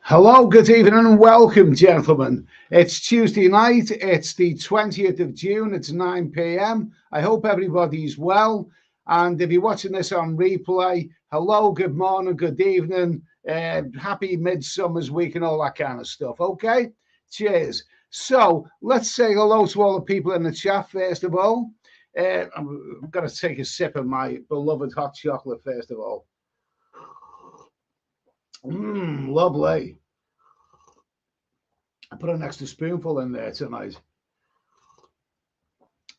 Hello, good evening, and welcome, gentlemen. It's Tuesday night. It's the 20th of June. It's 9 p.m. I hope everybody's well. And if you're watching this on replay, hello, good morning, good evening, happy Midsummer's week, and all that kind of stuff. Okay? Cheers. So let's say hello to all the people in the chat, first of all. I'm going to take a sip of my beloved hot chocolate, first of all. Lovely. I put an extra spoonful in there tonight.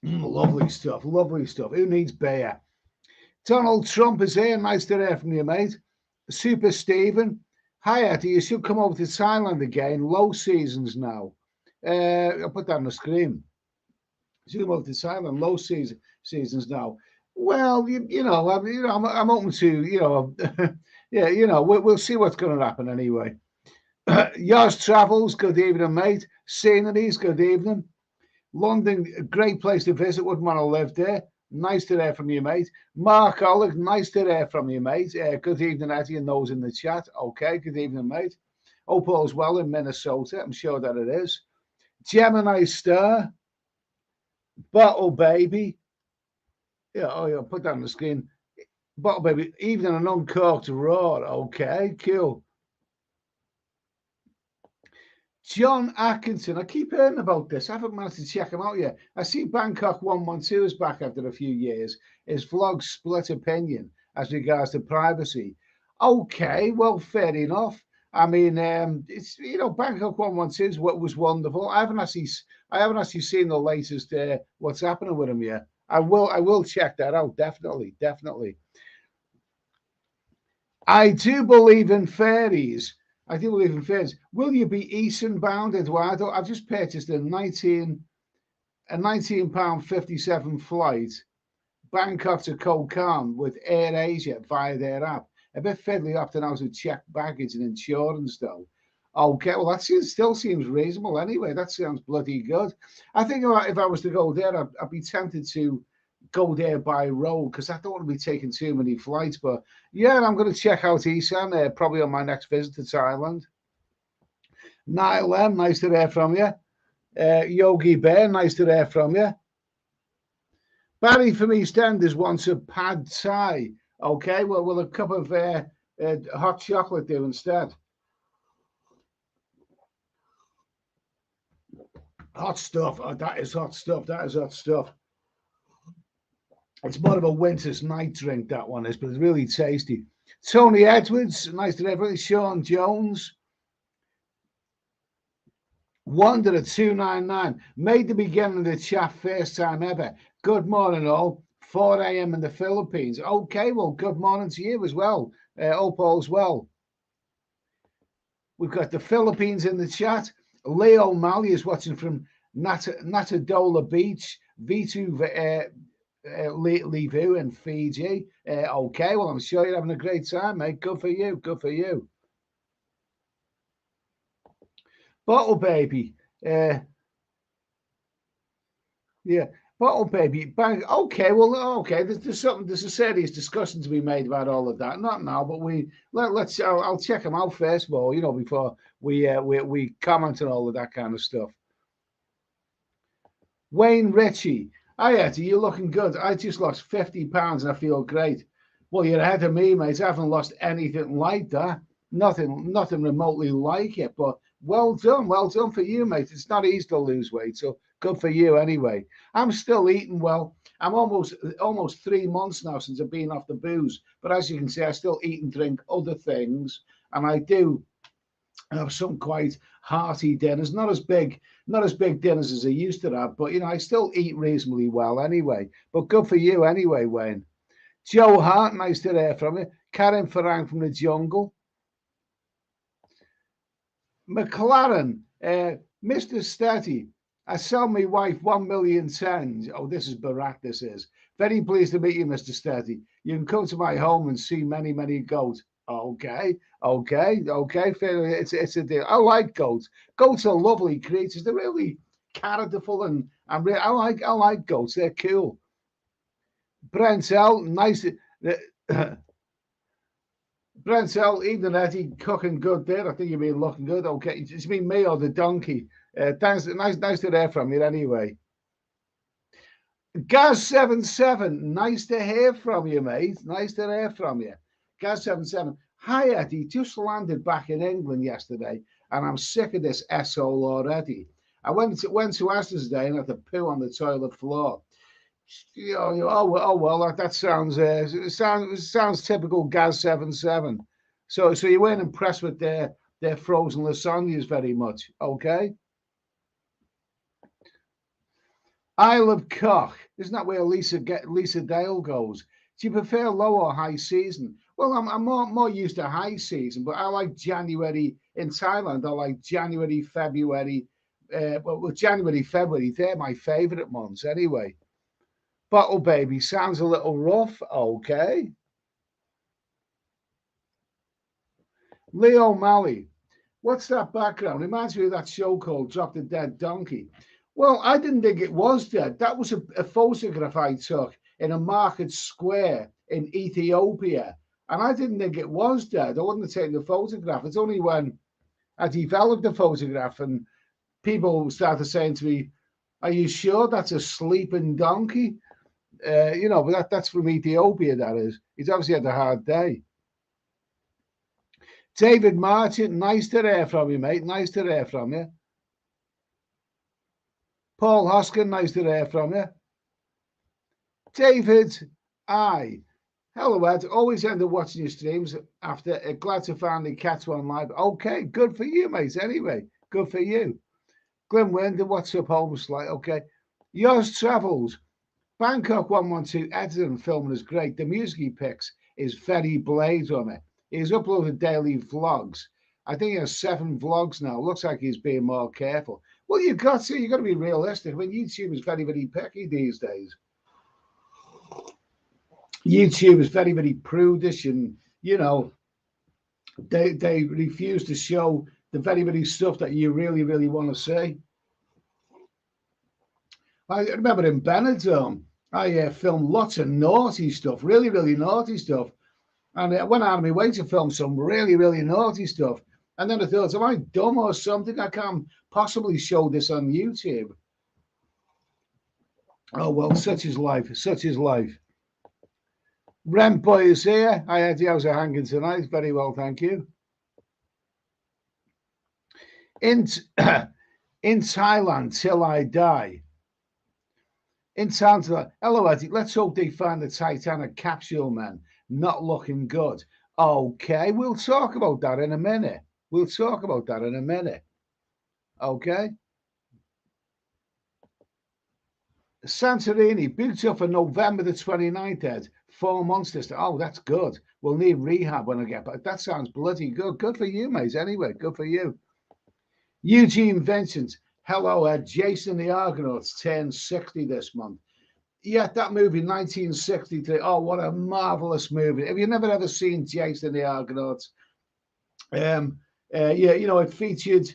Lovely stuff, lovely stuff. Who needs beer? Donald Trump is here. Nice to hear from you, mate. Super Stephen. Hi, Eddie. You should come over to Thailand again. Low seasons now. I'll put that on the screen. You should come over to Thailand. Low seasons now. Well, I'm open to, yeah, we'll see what's going to happen anyway. Yours Travels, good evening, mate. Sceneries, good evening. London, a great place to visit. Wouldn't want to live there. Nice to hear from you, mate. Mark Ollig, nice to hear from you, mate. Good evening, Eddie, and those in the chat. Okay, good evening, mate. Hope all's well in Minnesota. I'm sure that it is. Gemini Star. Bottle Baby. Yeah, put that on the screen. Bottle Baby, even an uncorked roar. Okay, cool. John Atkinson, I keep hearing about this. I haven't managed to check him out yet. I see Bangkok 112 is back after a few years. His vlog split opinion as regards to privacy. Okay, well, fair enough. I mean, it's Bangkok 112 was wonderful. I haven't actually seen the latest what's happening with him yet. I will check that out. Definitely. I do believe in fairies. Will you be Eastern bound, Eduardo? I've just purchased a £19.57 flight, Bangkok to Koh Khan with Air Asia via their app. A bit fiddly up to now to check baggage and insurance, though. Okay, well, still seems reasonable anyway. That sounds bloody good. I think if I was to go there, I'd be tempted to go there by road because I don't want to be taking too many flights. But yeah, I'm going to check out Isan probably on my next visit to Thailand. Niall M, nice to hear from you. Yogi Bear, nice to hear from you. Barry from EastEnders wants a pad thai. Okay, well, will a cup of hot chocolate do instead? Hot stuff. Oh, that is hot stuff. It's more of a winter's night drink, that one is, but it's really tasty. Tony Edwards, nice to have you. Sean Jones. Wanderer 299 made the beginning of the chat first time ever. Good morning, all. 4 a.m. in the Philippines. Okay, well, good morning to you as well. Hope all's well. We've got the Philippines in the chat. Leo Malley is watching from Natadola Beach. V2 Livu in Fiji. Okay, well, I'm sure you're having a great time, mate. Good for you. Bottle Baby. Yeah. Bottle Baby. Bang. Okay, well, okay. There's a serious discussion to be made about all of that. Not now, but let's. I'll check them out first of all, before we comment on all of that kind of stuff. Wayne Ritchie. Hi, Eddie, you're looking good. I just lost £50 and I feel great. Well, you're ahead of me, mate. I haven't lost anything like that. Nothing remotely like it. But well done for you, mate. It's not easy to lose weight, so good for you anyway. I'm still eating well. I'm almost 3 months now since I've been off the booze. But as you can see, I still eat and drink other things, and I do have some quite hearty dinners, not as big dinners as I used to have, but I still eat reasonably well anyway. But good for you anyway, Wayne. Joe Hart, nice to hear from you. Karen Farang from the jungle. McLaren, Mr. Steady, I sell my wife 1 million tens. Oh, this is Barat, this is. Very pleased to meet you, Mr. Steady. You can come to my home and see many, many goats. Okay. Fair. It's a deal. I like goats. Goats are lovely creatures. They're really characterful and I like goats. They're cool. Brent L, nice. Brentel, evening, Eddie, cooking good there. I think you've been looking good. Okay, it's been me or the donkey. Thanks, nice to hear from you anyway. Gaz77, nice to hear from you, mate. Nice to hear from you. Gaz77, hi, Eddie. Just landed back in England yesterday, and I'm sick of this asshole already. I went to Asda today and had to poo on the toilet floor. Oh well, that sounds typical Gaz77. So you weren't impressed with their frozen lasagnas very much, okay? Isle of Cock, isn't that where Lisa Dale goes? Do you prefer low or high season? Well, I'm more used to high season, but I like January in Thailand. I like January, February. Well, January, February, they're my favourite months anyway. Bottle Baby sounds a little rough. Okay. Leo Malley, what's that background? Reminds me of that show called Drop the Dead Donkey. Well, I didn't think it was dead. That was a photograph I took in a market square in Ethiopia. And I didn't think it was dead. I wouldn't have taken the photograph. It's only when I developed the photograph and people started saying to me, are you sure that's a sleeping donkey? But that's from Ethiopia, that is. He's obviously had a hard day. David Martin, nice to hear from you, mate. Nice to hear from you. Paul Hoskin, nice to hear from you. David I. Hello, Ed. Always end up watching your streams after. Glad to finally catch one live. Okay, good for you, mate. Anyway, good for you. Glenn Winder, what's up, Holmes? Like, okay. Yours Travels. Bangkok 112 editing and filming is great. The music he picks is very Blade Runner. He's uploaded daily vlogs. I think he has 7 vlogs now. Looks like he's being more careful. Well, you've got to be realistic. I mean, YouTube is very, very picky these days. YouTube is very, very prudish, and they refuse to show the very, very stuff that you really, really want to see. I remember in Benidorm, I filmed lots of naughty stuff, really, really naughty stuff. And I went out of my way to film some really, really naughty stuff. And then I thought, am I dumb or something? I can't possibly show this on YouTube. Oh, well, such is life. Such is life. Rent Boy is here. Hi, Eddie. How's it hanging tonight? Very well, thank you. In Thailand, till I die. In Thailand, hello, Eddie. Let's hope they find the Titanic capsule, man. Not looking good. Okay, we'll talk about that in a minute. We'll talk about that in a minute. Okay. Santorini, booked up for November the 29th, Ed. 4 months this time. Oh, that's good. We'll need rehab when I get back. That sounds bloody good. Good for you, mate. Anyway, good for you. Eugene Vincent, hello, Ed. Jason the Argonauts turned 60 this month. Yeah, that movie, 1963. Oh, what a marvelous movie. Have you never ever seen Jason the Argonauts? It featured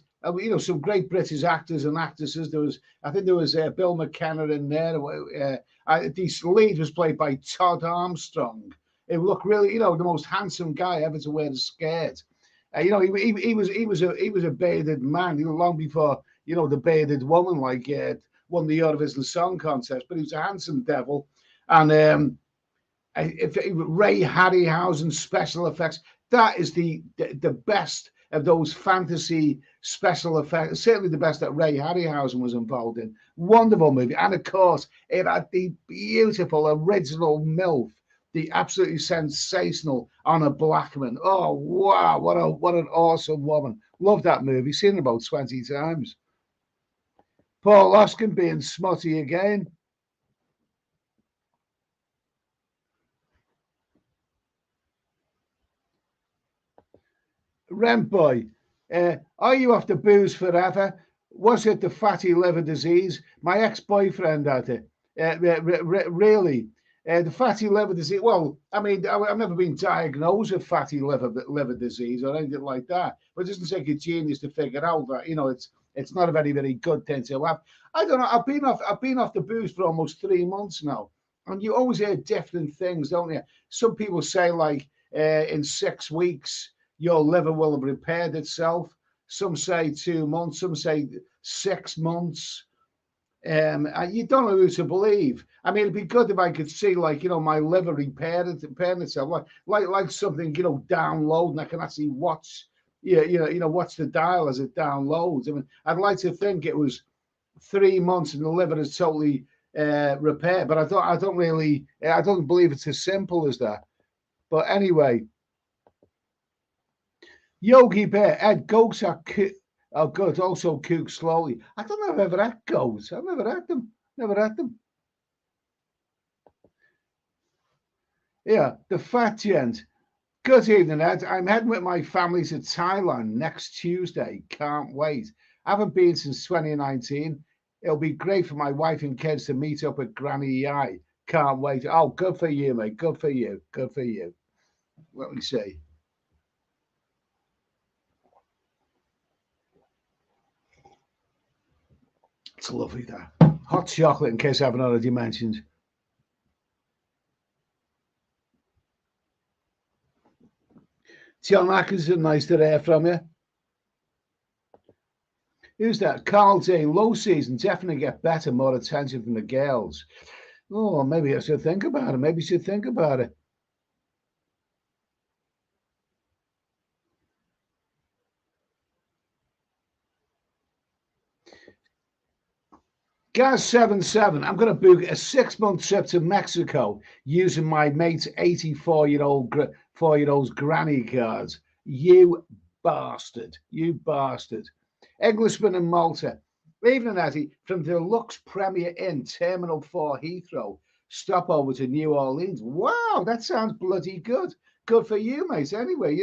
some great British actors and actresses. I think there was Bill McKenna in there. The lead was played by Todd Armstrong. It looked really, the most handsome guy ever to wear a skirt. He was a bearded man. Long before the bearded woman won the Eurovision Song Contest. But he was a handsome devil, and Ray Harryhausen special effects. That is the best of those fantasy special effects. Certainly the best that Ray Harryhausen was involved in. Wonderful movie. And of course, it had the beautiful original MILF, the absolutely sensational Honor Blackman. Oh, wow. What an awesome woman. Love that movie. Seen it about 20 times. Paul Oskin being smutty again. Rent Boy, are you off the booze forever? Was it the fatty liver disease? My ex-boyfriend had it. Really? The fatty liver disease. Well, I mean, I've never been diagnosed with fatty liver disease or anything like that. But it doesn't take a genius to figure out that it's not a very, very good thing to have. I don't know. I've been off the booze for almost 3 months now, and you always hear different things, don't you? Some people say in 6 weeks, your liver will have repaired itself. Some say 2 months, some say 6 months. And you don't know who to believe. I mean, it'd be good if I could see, like, my liver repairing itself, like something, download, and I can actually watch, watch the dial as it downloads. I mean, I'd like to think it was 3 months and the liver is totally repaired, but I don't believe it's as simple as that. But anyway, Yogi Bear, Ed, goats are good, also cook slowly. I don't know if I've ever had goats. I've never had them. Never had them. Yeah, the fat gent. Good evening, Ed. I'm heading with my family to Thailand next Tuesday. Can't wait. I haven't been since 2019. It'll be great for my wife and kids to meet up with Granny I. Can't wait. Oh, good for you, mate. Good for you. Good for you. Let me see. It's lovely, that. Hot chocolate, in case I haven't already mentioned. John Atkinson, nice to hear from you. Who's that? Carl Dean, low season, definitely get better, more attention from the girls. Oh, maybe I should think about it. Maybe I should think about it. Gaz77, I'm going to book a 6-month trip to Mexico using my mate's 84-year-old's granny cards. You bastard. You bastard. Englishman in Malta. Evening, Eddie, from the Lux Premier Inn, Terminal 4 Heathrow. Stop over to New Orleans. Wow, that sounds bloody good. Good for you, mate. Anyway,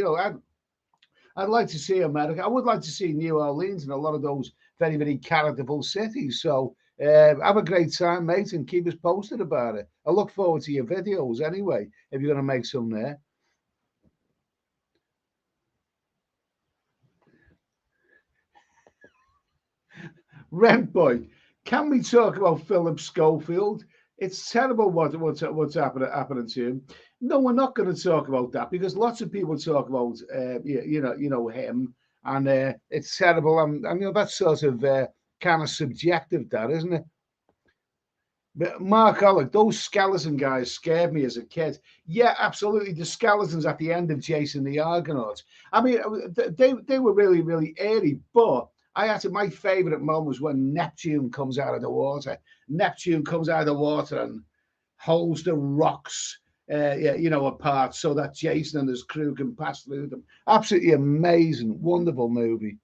I'd like to see America. I would like to see New Orleans and a lot of those very, very characterful cities. So have a great time, mate, and keep us posted about it. I look forward to your videos anyway, if you're going to make some there. Rent Boy, can we talk about Philip Schofield? It's terrible what's happening to him. No, we're not going to talk about that because lots of people talk about him, and it's terrible. And that's sort of kind of subjective, that isn't it? But Mark Alec, those skeleton guys scared me as a kid. Yeah, absolutely. The skeletons at the end of Jason the Argonaut. I mean, they were really, really eerie, but my favorite moment was when Neptune comes out of the water. Neptune comes out of the water and holds the rocks, apart so that Jason and his crew can pass through them. Absolutely amazing, wonderful movie.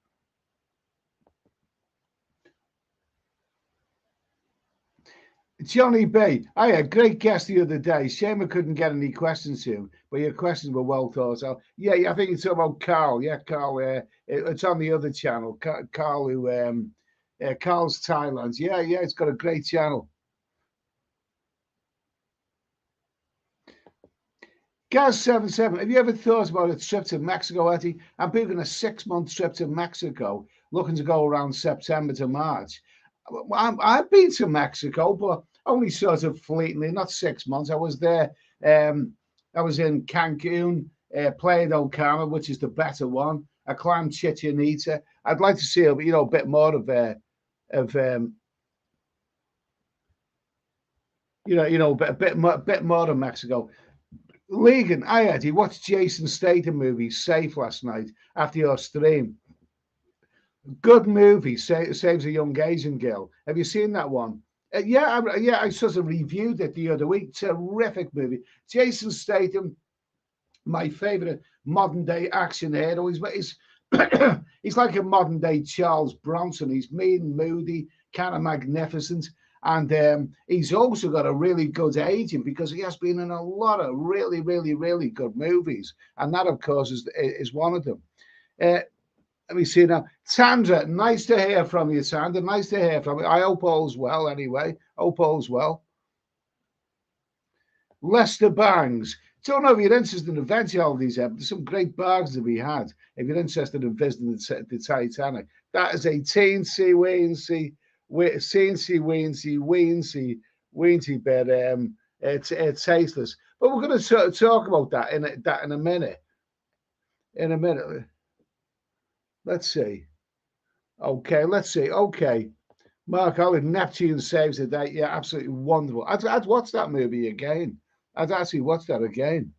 Johnny B, I had a great guest the other day. Shame I couldn't get any questions to him, but your questions were well thought out. Yeah, I think it's about Carl. Yeah, Carl. It's on the other channel. Carl, Carl's Thailand. Yeah, it's got a great channel. Gaz77, have you ever thought about a trip to Mexico, Eddie? I'm booking a 6-month trip to Mexico, looking to go around September to March. I've been to Mexico, but only sort of fleetingly, not 6 months. I was there. I was in Cancun, Playa del Carmen, which is the better one. I climbed Chichen Itza. I'd like to see a bit more of a bit more of Mexico. Legan, I Eddie watched Jason Statham movie Safe last night after your stream. Good movie, saves a young Asian girl. Have you seen that one? I sort of reviewed it the other week. Terrific movie. Jason Statham, my favorite modern day action hero. He's he's like a modern day Charles Bronson. He's mean, moody, kind of magnificent. And he's also got a really good agent because he has been in a lot of really, really, really good movies. And that, of course, is one of them. Let me see now. Sandra, nice to hear from you, Sandra. Nice to hear from you. I hope all's well anyway. Hope all's well. Lester Bangs. Don't know if you're interested in adventure holidays. There's some great bargains to be had if you're interested in visiting the Titanic. That is a teensy weensy, but it's tasteless. But we're going to talk about that in a minute. In a minute. Let's see. Okay, let's see. Okay. Mark Allen, Neptune saves the day. Yeah, absolutely wonderful. I'd watch that movie again. I'd actually watch that again.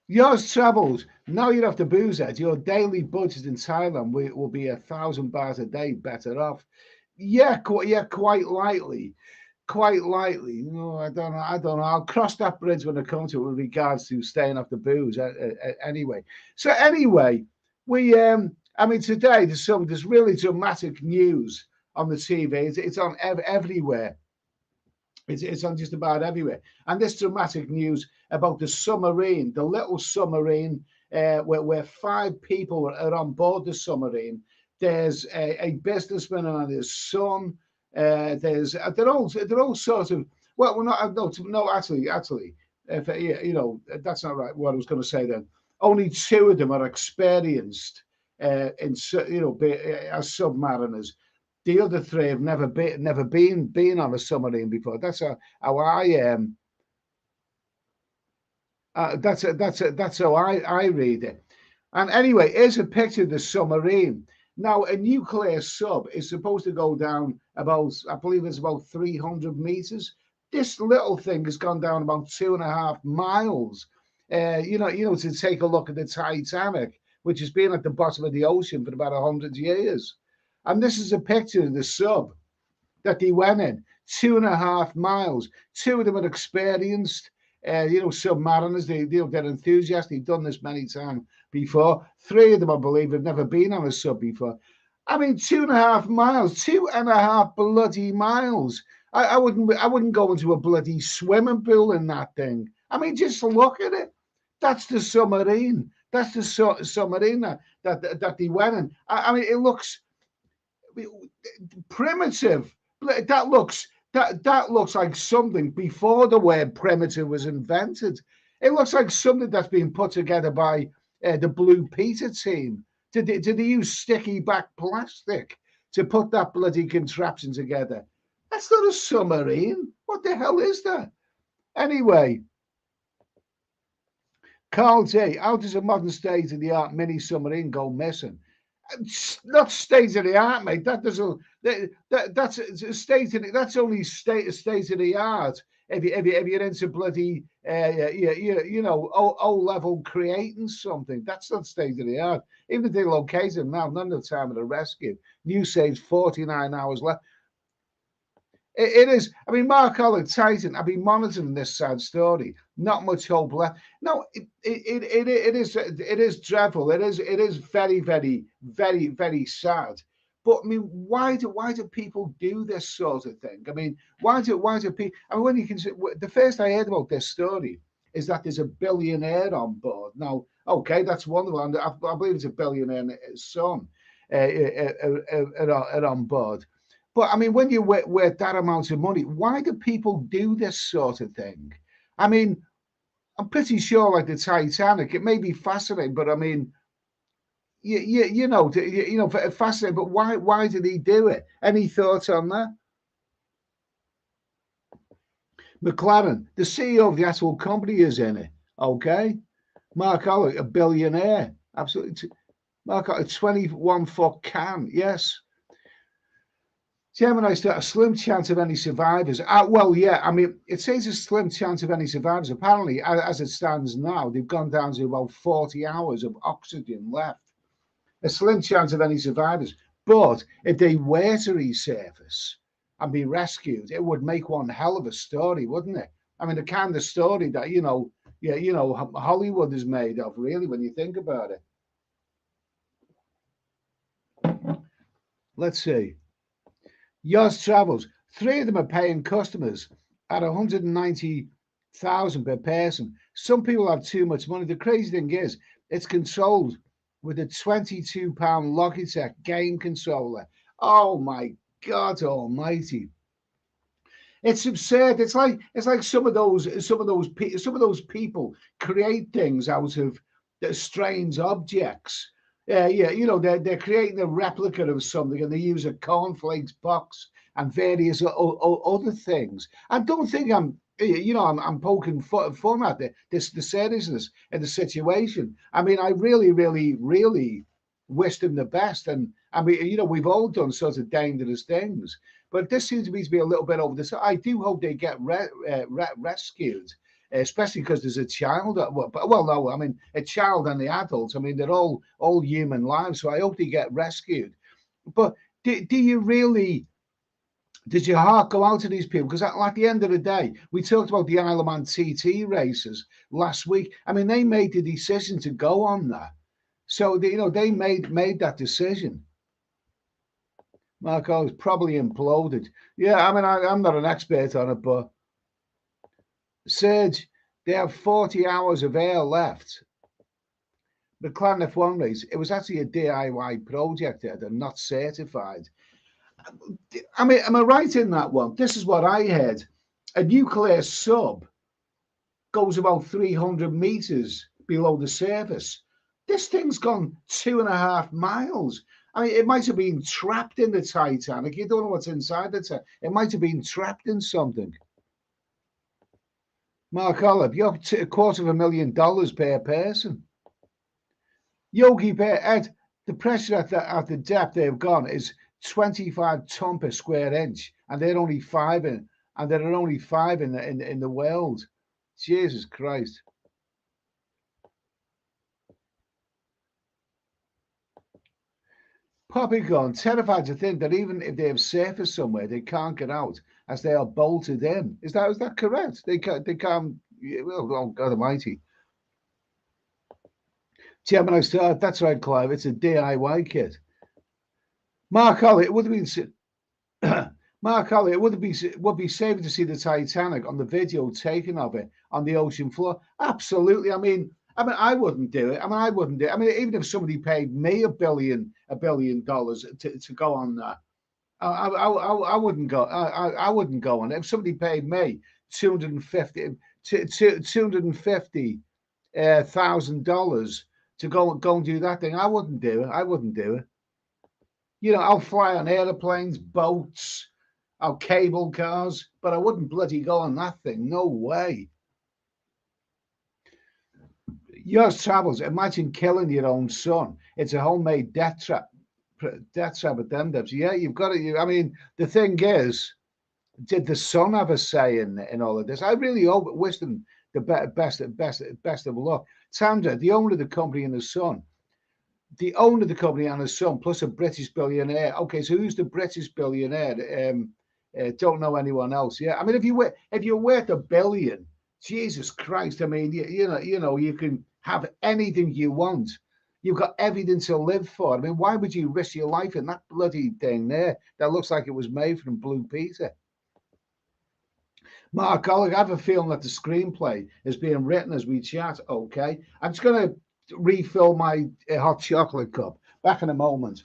Yours travels. Now you have to booze it. Your daily budget in Thailand will be 1,000 baht a day better off. Yeah, quite likely. Quite likely. No, I don't know. I don't know. I'll cross that bridge when I come to it with regards to staying off the booze. Anyway. So anyway, I mean, today there's really dramatic news on the TV. It's on everywhere. It's on just about everywhere. And this dramatic news about the submarine, the little submarine, where 5 people are on board the submarine. There's a businessman and his son. They're all sorts of, well, we're not no actually if that's not right what I was going to say then. Only 2 of them are experienced in as submariners. The other 3 have never been on a submarine before. That's how I am. That's how I read it. And anyway, here's a picture of the submarine. Now, a nuclear sub is supposed to go down about, I believe it's about 300 meters. This little thing has gone down about 2.5 miles. To take a look at the Titanic, which has been at the bottom of the ocean for about 100 years. And this is a picture of the sub that they went in, 2.5 miles. 2 of them are experienced, submariners. They're enthusiastic. They've done this many times before. 3 of them, I believe, have never been on a sub before. I mean, 2.5 miles, 2.5 bloody miles. I wouldn't go into a bloody swimming pool in that thing. I mean, just look at it. That's the submarine. That's the submarine that they went in. I mean, it looks primitive. That looks like something before the word primitive was invented. It looks like something that's been put together by the Blue Peter team. Did they use sticky back plastic to put that bloody contraption together? That's not a submarine. What the hell is that? Anyway, Carl J, how does a modern state-of-the-art mini submarine go missing? Not state of the art, mate. That's state of that's only state of the art. If you're into bloody O level creating something, that's not state of the art. Even if they locate them now, none of the time of the rescue. News says 49 hours left. It is. I mean, Mark Allen, Titan. I've been monitoring this sad story. Not much hope left. No, it is dreadful. It is very, very, very, very sad. But I mean, why do people do this sort of thing? I mean, why do people? I mean, when you consider the first I heard about this story is that there's a billionaire on board. Now, okay, that's wonderful, and I believe it's a billionaire's son are on board. But I mean, when you worth that amount of money, why do people do this sort of thing? I mean, I'm pretty sure, like the Titanic, it may be fascinating, but I mean, fascinating. But why did he do it? Any thoughts on that? McLaren, the CEO of the actual company, is in it. Okay, Mark Allen, a billionaire, absolutely. Mark Allen, a 21-foot can, yes. Gemini start a slim chance of any survivors. Well, yeah, I mean, it says a slim chance of any survivors. Apparently, as it stands now, they've gone down to about 40 hours of oxygen left. A slim chance of any survivors. But if they were to resurface and be rescued, it would make one hell of a story, wouldn't it? I mean, the kind of story that, Hollywood is made of, really, when you think about it. Let's see. Yours Travels, 3 of them are paying customers at 190,000 per person. Some people have too much money. The crazy thing is, it's controlled with a £22 Logitech game controller. Oh my God Almighty! It's absurd. It's like some of those people create things out of strange objects. They're creating a replica of something and they use a cornflakes box and various other things. I don't think I'm poking fun at the seriousness of the situation. I mean, I really, really, really wish them the best. And I mean, we've all done sort of dangerous things, but this seems to be a little bit over the top. I do hope they get rescued, especially because there's a child. Well, no, I mean a child and the adults. I mean, they're all human lives, so I hope they get rescued. But do you really? Did your heart go out to these people? Because at the end of the day, we talked about the Isle of Man TT races last week. I mean, they made the decision to go on that. So they made that decision. Marco is probably imploded. Yeah, I mean, I'm not an expert on it, but Serge, they have 40 hours of air left. The Clan F1 race, it was actually a DIY project there. They're not certified. I mean, am I right in that one? This is what I heard. A nuclear sub goes about 300 meters below the surface. This thing's gone 2.5 miles. I mean, it might have been trapped in the Titanic. You don't know what's inside the Titanic. It might have been trapped in something. Mark Olive, you're $250,000 per person. Yogi Bear, Ed, the pressure at the depth they've gone is 25 ton per square inch, and they're only five in, and there are only five in the world. Jesus Christ. Poppygon, terrified to think that even if they have surfaced somewhere, they can't get out as they are bolted in. Is that correct? They can't. Oh God Almighty. Gemini Star, that's right, Clive. It's a DIY kit. Mark Holly, it would have been Mark Holly, it would be safer to see the Titanic on the video taken of it on the ocean floor. Absolutely. I mean, I wouldn't do it. I wouldn't do it. I mean, even if somebody paid me $1 billion to go on that, I wouldn't go. I wouldn't go on it. If somebody paid me $250,000 to go and do that thing, I wouldn't do it. I wouldn't do it. I'll fly on airplanes, boats, I'll cable cars, but I wouldn't bloody go on that thing. No way. Yours travels. Imagine killing your own son. It's a homemade death trap. Death trap at them depths. Yeah, you've got it. I mean, the thing is, did the son have a say in all of this? I really wish them the best of luck. Sandra, the owner of the company and his son. The owner of the company and his son, plus a British billionaire. Okay, so who's the British billionaire? Don't know anyone else. Yeah, I mean, if you're worth $1 billion, Jesus Christ! I mean, you can have anything you want. You've got everything to live for. I mean, why would you risk your life in that bloody thing there? That looks like it was made from Blue Peter. Mark Gallagher, I have a feeling that the screenplay is being written as we chat. Okay, I'm just going to refill my hot chocolate cup. Back in a moment.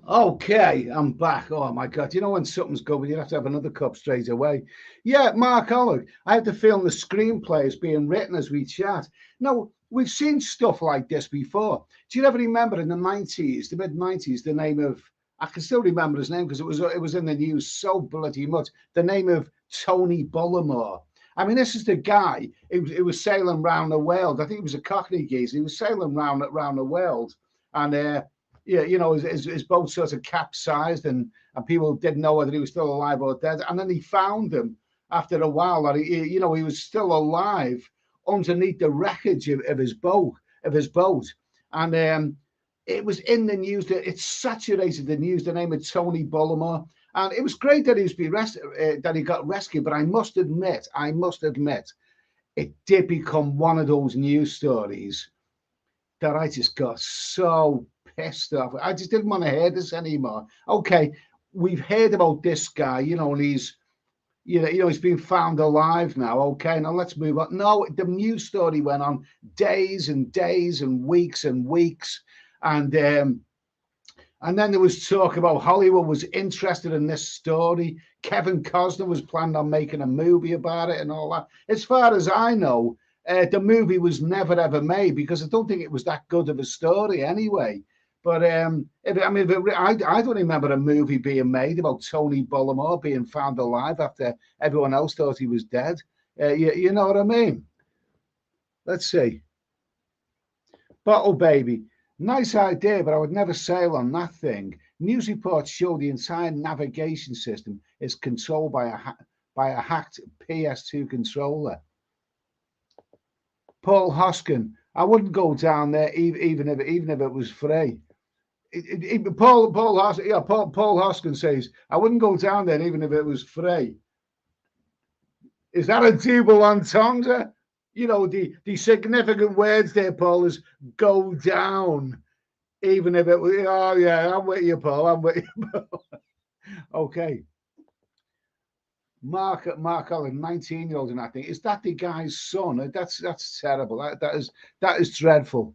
Okay, I'm back. Oh my God. You know when something's good, you have to have another cup straight away. Yeah, Mark Ollig. I have to film the screenplay is being written as we chat. Now, we've seen stuff like this before. Do you ever remember in the 90s, the mid 90s, the name of, I can still remember his name because it was in the news so bloody much, the name of Tony Bullimore. I mean, this is the guy who was sailing around the world. I think he was a Cockney geezer. He was sailing around the world. And yeah, his boat sort of capsized, and people didn't know whether he was still alive or dead. And then he found him after a while that he was still alive underneath the wreckage of his boat, and it was in the news. That it saturated the news. The name of Tony Bullimore, and it was great that he was that he got rescued. But I must admit, it did become one of those news stories that I just got so pissed off. I just didn't want to hear this anymore. Okay, we've heard about this guy, and he's been found alive now. Okay, now let's move on. No, the news story went on days and days and weeks, and then there was talk about Hollywood was interested in this story. Kevin Costner was planning on making a movie about it and all that. As far as I know, the movie was never ever made because I don't think it was that good of a story anyway. But I don't remember a movie being made about Tony Bullimore being found alive after everyone else thought he was dead. You know what I mean? Let's see. Bottle Baby. Nice idea, but I would never sail on that thing. News reports show the entire navigation system is controlled by a hacked PS2 controller. Paul Hoskin. I wouldn't go down there even if it was free. Paul Hoskin says I wouldn't go down there even if it was free. Is that a double entendre? The significant words there, Paul, is go down, even if it was. Oh yeah, I'm with you, Paul. I'm with you, Paul. Okay. Mark Allen, 19-year-old, and I think is that the guy's son? That's terrible. That is dreadful.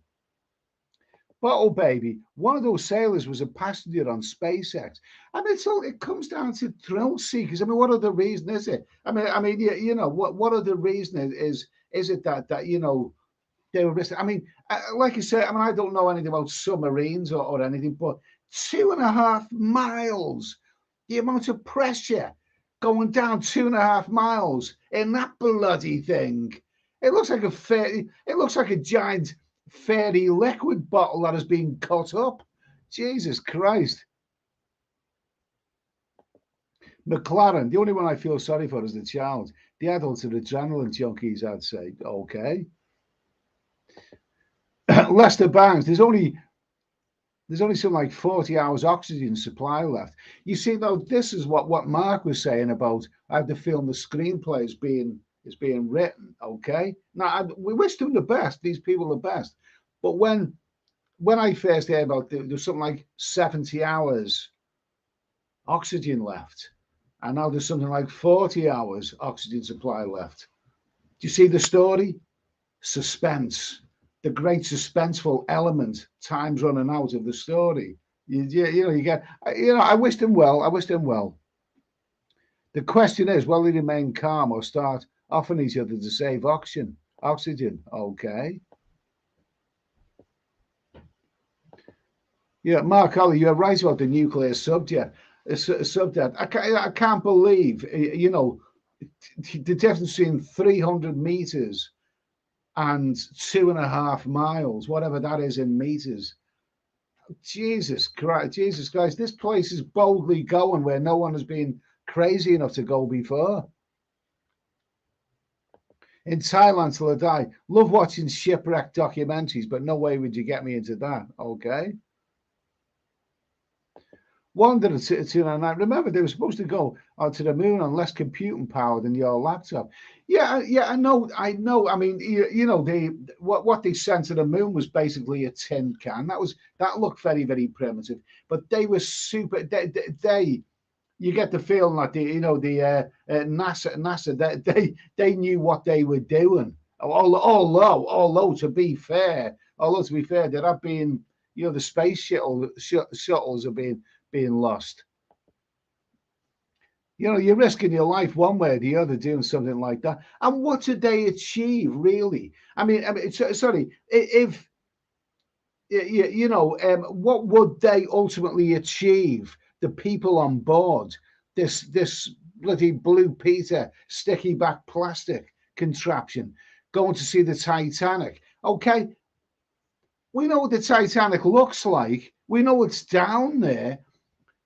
Bottle Baby, one of those sailors was a passenger on SpaceX. I mean, it comes down to thrill seekers. I mean, what other reason is it? I mean, what other reason is it that they were risking? I mean, like you said, I mean, I don't know anything about submarines or anything, but 2.5 miles, the amount of pressure going down 2.5 miles in that bloody thing. It looks like a giant fairy liquid bottle that has been cut up. Jesus Christ. McLaren, the only one I feel sorry for is the child. The adults are adrenaline junkies, I'd say. Okay. Lester Banks, there's only something like 40 hours oxygen supply left. You see, though, this is what Mark was saying about I have to film the screenplay is being written. Okay. Now we wish them the best. These people the best. But when I first heard about there's something like 70 hours oxygen left, and now there's something like 40 hours oxygen supply left. Do you see the story? Suspense, the great suspenseful element. Time's running out of the story. I wish them well. I wish them well. The question is, will they remain calm or start offering each other to save oxygen? Okay. Yeah, Mark Ollie, you're right about the nuclear subject. I can't believe, the difference between 300 meters and 2.5 miles, whatever that is in meters. Jesus Christ, this place is boldly going where no one has been crazy enough to go before. In Thailand till I die. Love watching shipwreck documentaries, but no way would you get me into that. Okay. Wandered to and I remember they were supposed to go to the moon on less computing power than your laptop. Yeah, I know. I mean, what they sent to the moon was basically a tin can. That looked very, very primitive. But they were super. You get the feeling like NASA. They knew what they were doing. Although to be fair, there have been the space shuttles have been being lost. You know, you're risking your life one way or the other doing something like that. And what did they achieve, really? I mean, sorry, if you know, what would they ultimately achieve? The people on board this bloody Blue Peter sticky back plastic contraption going to see the Titanic. Okay, we know what the Titanic looks like. We know it's down there.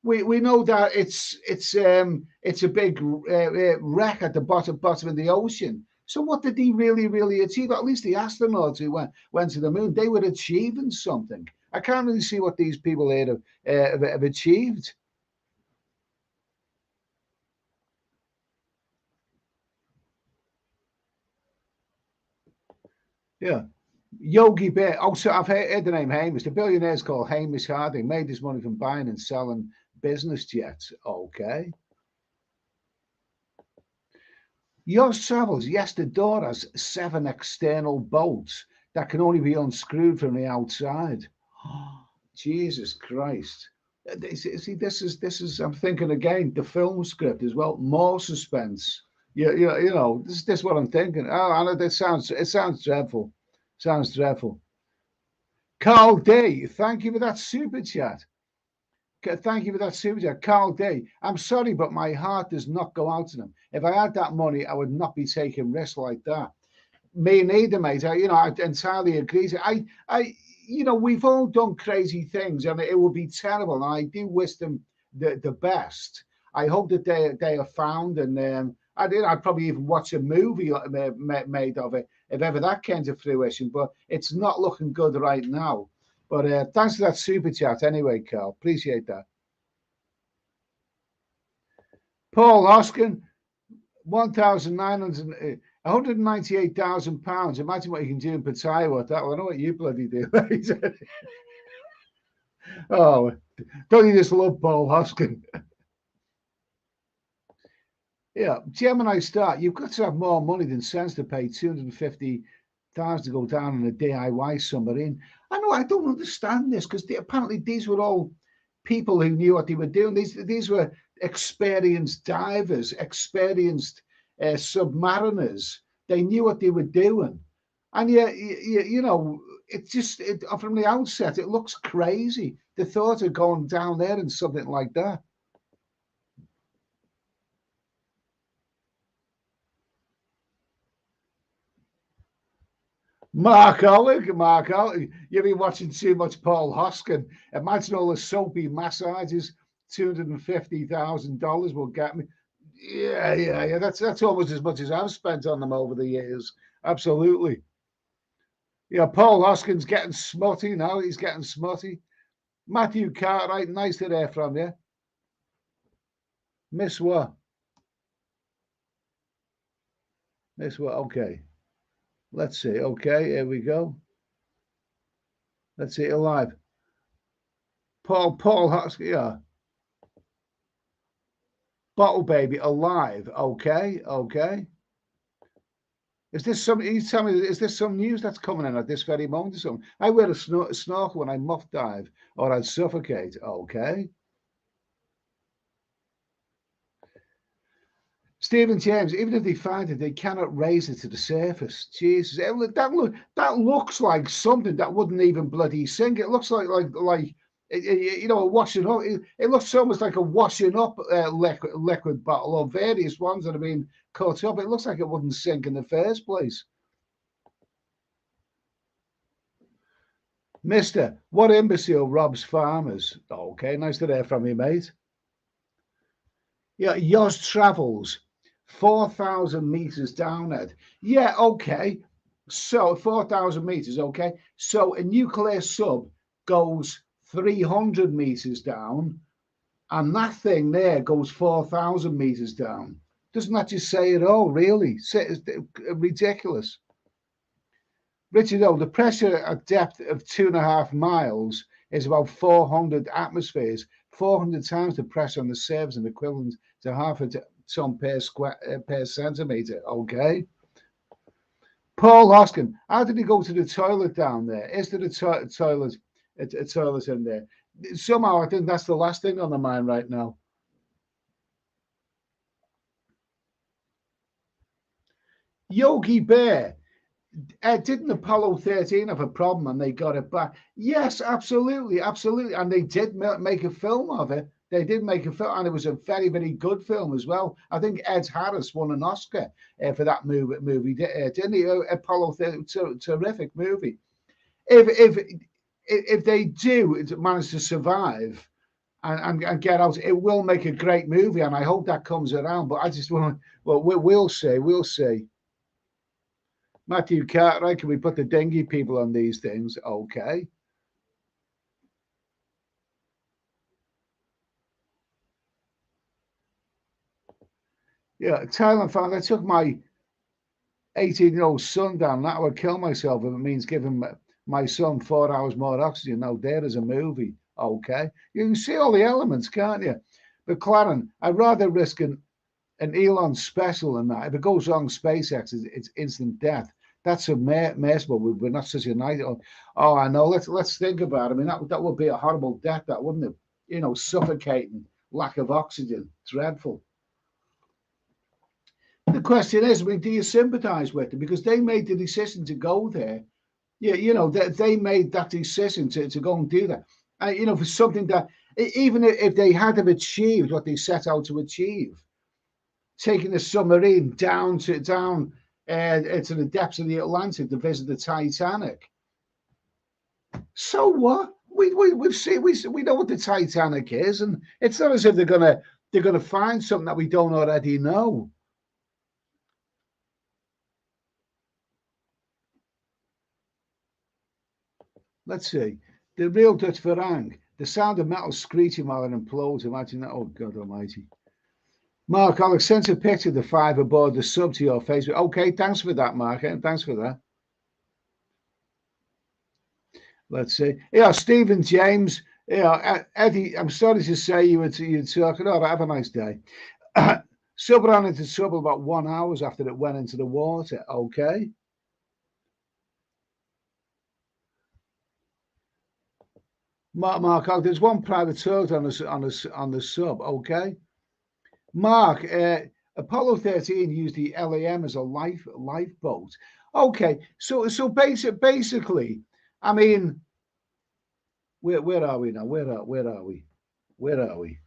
We know that it's a big wreck at the bottom of the ocean. So what did he really achieve? At least the astronauts who went to the moon, they were achieving something. I can't really see what these people here have achieved. Yeah. Yogi Bear. Oh, so I've heard the name Hamish. The billionaire's called Hamish Harding. Made his money from buying and selling business jets. Okay. Yours Travels. Yes, the door has 7 external bolts that can only be unscrewed from the outside. Jesus Christ. See, this is. I'm thinking again. The film script as well. More suspense. You know. This is what I'm thinking. Oh, I know. It sounds dreadful. Sounds dreadful. Carl D, thank you for that super chat. Thank you for that super chat. Carl D, I'm sorry, but my heart does not go out to them. If I had that money, I would not be taking risks like that. Me neither, mate. I entirely agree. You know, we've all done crazy things, and it will be terrible. And I do wish them the best. I hope that they are found, and I'd probably even watch a movie made of it if ever that came to fruition. But it's not looking good right now. But thanks for that super chat anyway, Carl. Appreciate that. Paul Hoskin, 198,000 pounds. Imagine what you can do in Pattaya with that. Well, I know what you bloody do. Oh, don't you just love Paul Hoskin? Yeah, Gemini Star, you've got to have more money than sense to pay 250,000 to go down in a DIY submarine. I know, I don't understand this because apparently these were all people who knew what they were doing. These were experienced divers, experienced submariners. They knew what they were doing, and yeah, you know, from the outset it looks crazy. The thought of going down there and something like that. Mark Ollig, you've been watching too much Paul Hoskin. Imagine all the soapy massages. $250,000 will get me. Yeah. That's almost as much as I've spent on them over the years. Absolutely. Yeah, Paul Hoskin's getting smutty now. He's getting smutty. Matthew Cartwright, nice to hear from you. Miss what? Miss what? Okay. Let's see. Okay, here we go. Let's see it live. Paul Hoskin, yeah. Bottle Baby alive. Okay. Is this some? You tell me, is this some news that's coming in at this very moment or something? I wear a snorkel when I muff dive or I'd suffocate. Okay. Stephen James, even if they find it, they cannot raise it to the surface. Jesus, that looks like something that wouldn't even bloody sink. It looks like you know, a washing up. It looks almost like a washing up liquid bottle or various ones that have been cut up. It looks like it wouldn't sink in the first place. Mister, what imbecile robs farmers? Okay, nice to hear from you, mate. Yeah, yours travels 4,000 meters down, Ed. Yeah, okay. So 4,000 meters, okay. So a nuclear sub goes 300 meters down, and that thing there goes 4,000 meters down. Doesn't that just say it all, really? It's ridiculous. Richard, the pressure at depth of 2.5 miles is about 400 atmospheres, 400 times the pressure on the surface and equivalent to half a ton per centimeter. Okay. Paul Hoskin, how did he go to the toilet down there? Is there a toilet in there? somehow I think that's the last thing on the mind right now. Yogi Bear. Didn't Apollo 13 have a problem and they got it back? Yes, absolutely, absolutely. And they did make a film of it. They did make a film, and it was a very, very good film as well. I think Ed Harris won an Oscar for that movie, didn't he? Apollo 13, terrific movie. If they do manage to survive and get out, it will make a great movie, and I hope that comes around. But I just want, well, we'll see, we'll see. Matthew Cartwright, can we put the dinghy people on these things? Okay. Yeah, Thailand fan, I took my 18-year-old son down. That would kill myself if it means giving my son 4 hours more oxygen. Now, there is a movie. Okay. You can see all the elements, can't you? But Claren, I'd rather risk an Elon special than that. If it goes wrong, SpaceX, it's instant death. That's a mess, but we're not such a night. Oh, I know. Let's think about it. I mean, that would be a horrible death, that wouldn't it? You know, suffocating, lack of oxygen, dreadful. The question is, I mean, do you sympathise with them because they made the decision to go there? Yeah, you know, they made that decision to go and do that. You know, for something that even if they had have achieved what they set out to achieve, taking the submarine down to the depths of the Atlantic to visit the Titanic. So what? We've seen, we know what the Titanic is, and it's not as if they're gonna find something that we don't already know. Let's see. The real Dutch Varang. The sound of metal screeching while it implodes. Imagine that. Oh God Almighty. Mark, I'll send a picture of the five aboard the sub to your Facebook. Okay, thanks for that, Mark. Thanks for that. Let's see. Yeah, Stephen James. Yeah, Eddie, I'm sorry to say you're talking. Oh, have a nice day. Sub ran into trouble about 1 hour after it went into the water. Okay. Mark, there's one private toilet on the sub. Okay. Mark, Apollo 13 used the LAM as a lifeboat. Okay, so basically, I mean, where are we now? Where are we? Where are we?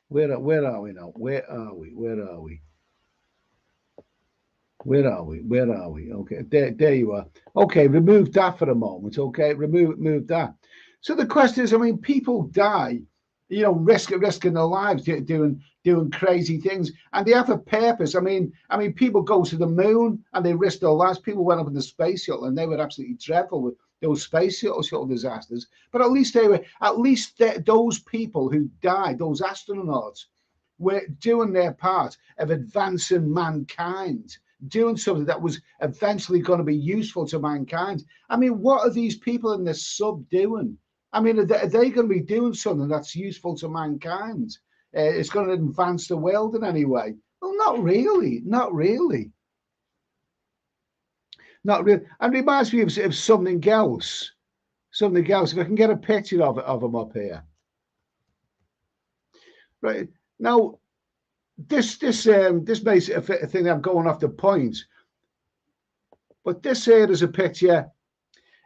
Where are we now? Where are we? Where are we? Where are we? Where are we? Okay, there you are. Okay, remove that for a moment. Okay, remove that. So the question is, I mean, people die, you know, risking their lives doing crazy things, and they have a purpose. I mean, people go to the moon and they risk their lives. People went up in the space shuttle and they were absolutely dreadful with those space shuttle disasters. But at least those people who died, those astronauts, were doing their part of advancing mankind, doing something that was eventually going to be useful to mankind. I mean, what are these people in this sub doing? I mean, are they going to be doing something that's useful to mankind? It's going to advance the world in any way? Well, not really. Not really. Not really. And it reminds me of something else. Something else. If I can get a picture of them up here. Right. Now, this makes it a thing I'm going off the point. But this here is a picture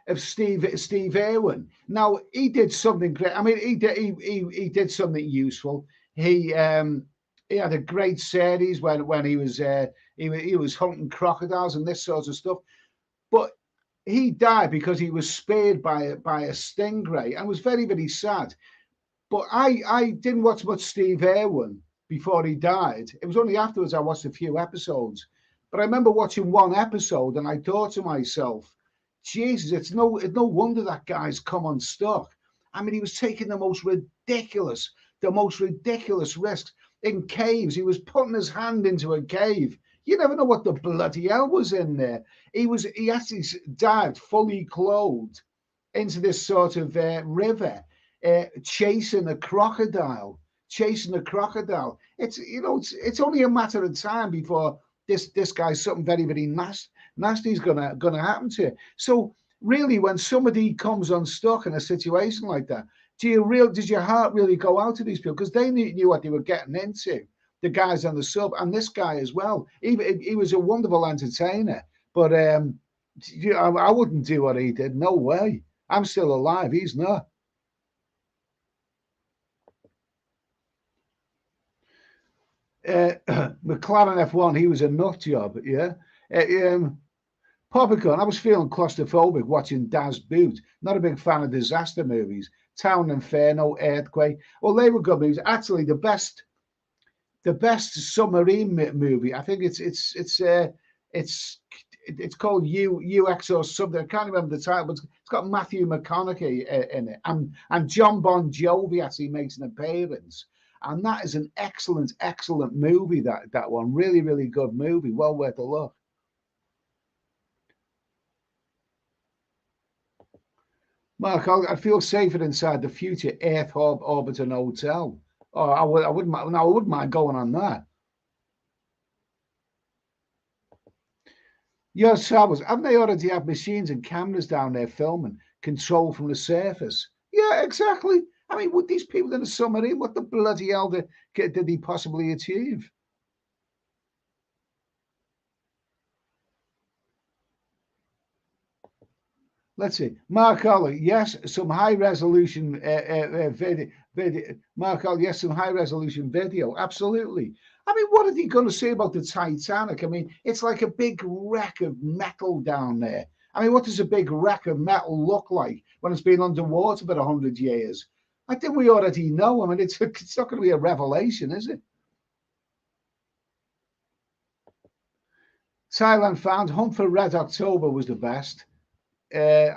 of Steve Irwin. Now he did something great. I mean, he did something useful. He had a great series when he was hunting crocodiles and this sort of stuff. But he died because he was speared by a stingray and was very, very sad. But I didn't watch much Steve Irwin before he died. It was only afterwards I watched a few episodes. But I remember watching one episode and I thought to myself, Jesus, it's no wonder that guy's come unstuck. I mean, he was taking the most ridiculous risks in caves. He was putting his hand into a cave. You never know what the bloody hell was in there. He actually dived fully clothed into this sort of river, chasing a crocodile. It's only a matter of time before this guy's something very, very nasty is gonna happen to you. So really, when somebody comes unstuck in a situation like that, Does your heart really go out to these people? Because they knew what they were getting into, the guys on the sub, and this guy as well. He was a wonderful entertainer, but I wouldn't do what he did. No way. I'm still alive. He's not. McLaren F1, he was a nut job, yeah. Popcorn, I was feeling claustrophobic watching Das Boot. Not a big fan of disaster movies. Town Inferno, Earthquake. Well, they were good movies. Actually, the best submarine movie. I think it's called UX or something. I can't remember the title, but it's got Matthew McConaughey in it, and John Bon Jovi actually makes an appearance. And that is an excellent movie. That one, really, really good movie. Well worth a look. Mark, I feel safer inside the future Earth orbiting hotel. Oh, I wouldn't mind. No, I wouldn't mind going on that. Your travels, haven't they already have machines and cameras down there filming, control from the surface? Yeah, exactly. I mean, would these people in the submarine, what the bloody hell did they possibly achieve? Let's see. Mark Ollie, yes, some high resolution video. Mark Ollie, yes, some high resolution video. Absolutely. I mean, what are they going to say about the Titanic? I mean, it's like a big wreck of metal down there. I mean, what does a big wreck of metal look like when it's been underwater for 100 years? I think we already know. I mean, it's not going to be a revelation, is it? Thailand found Hunt for Red October was the best. I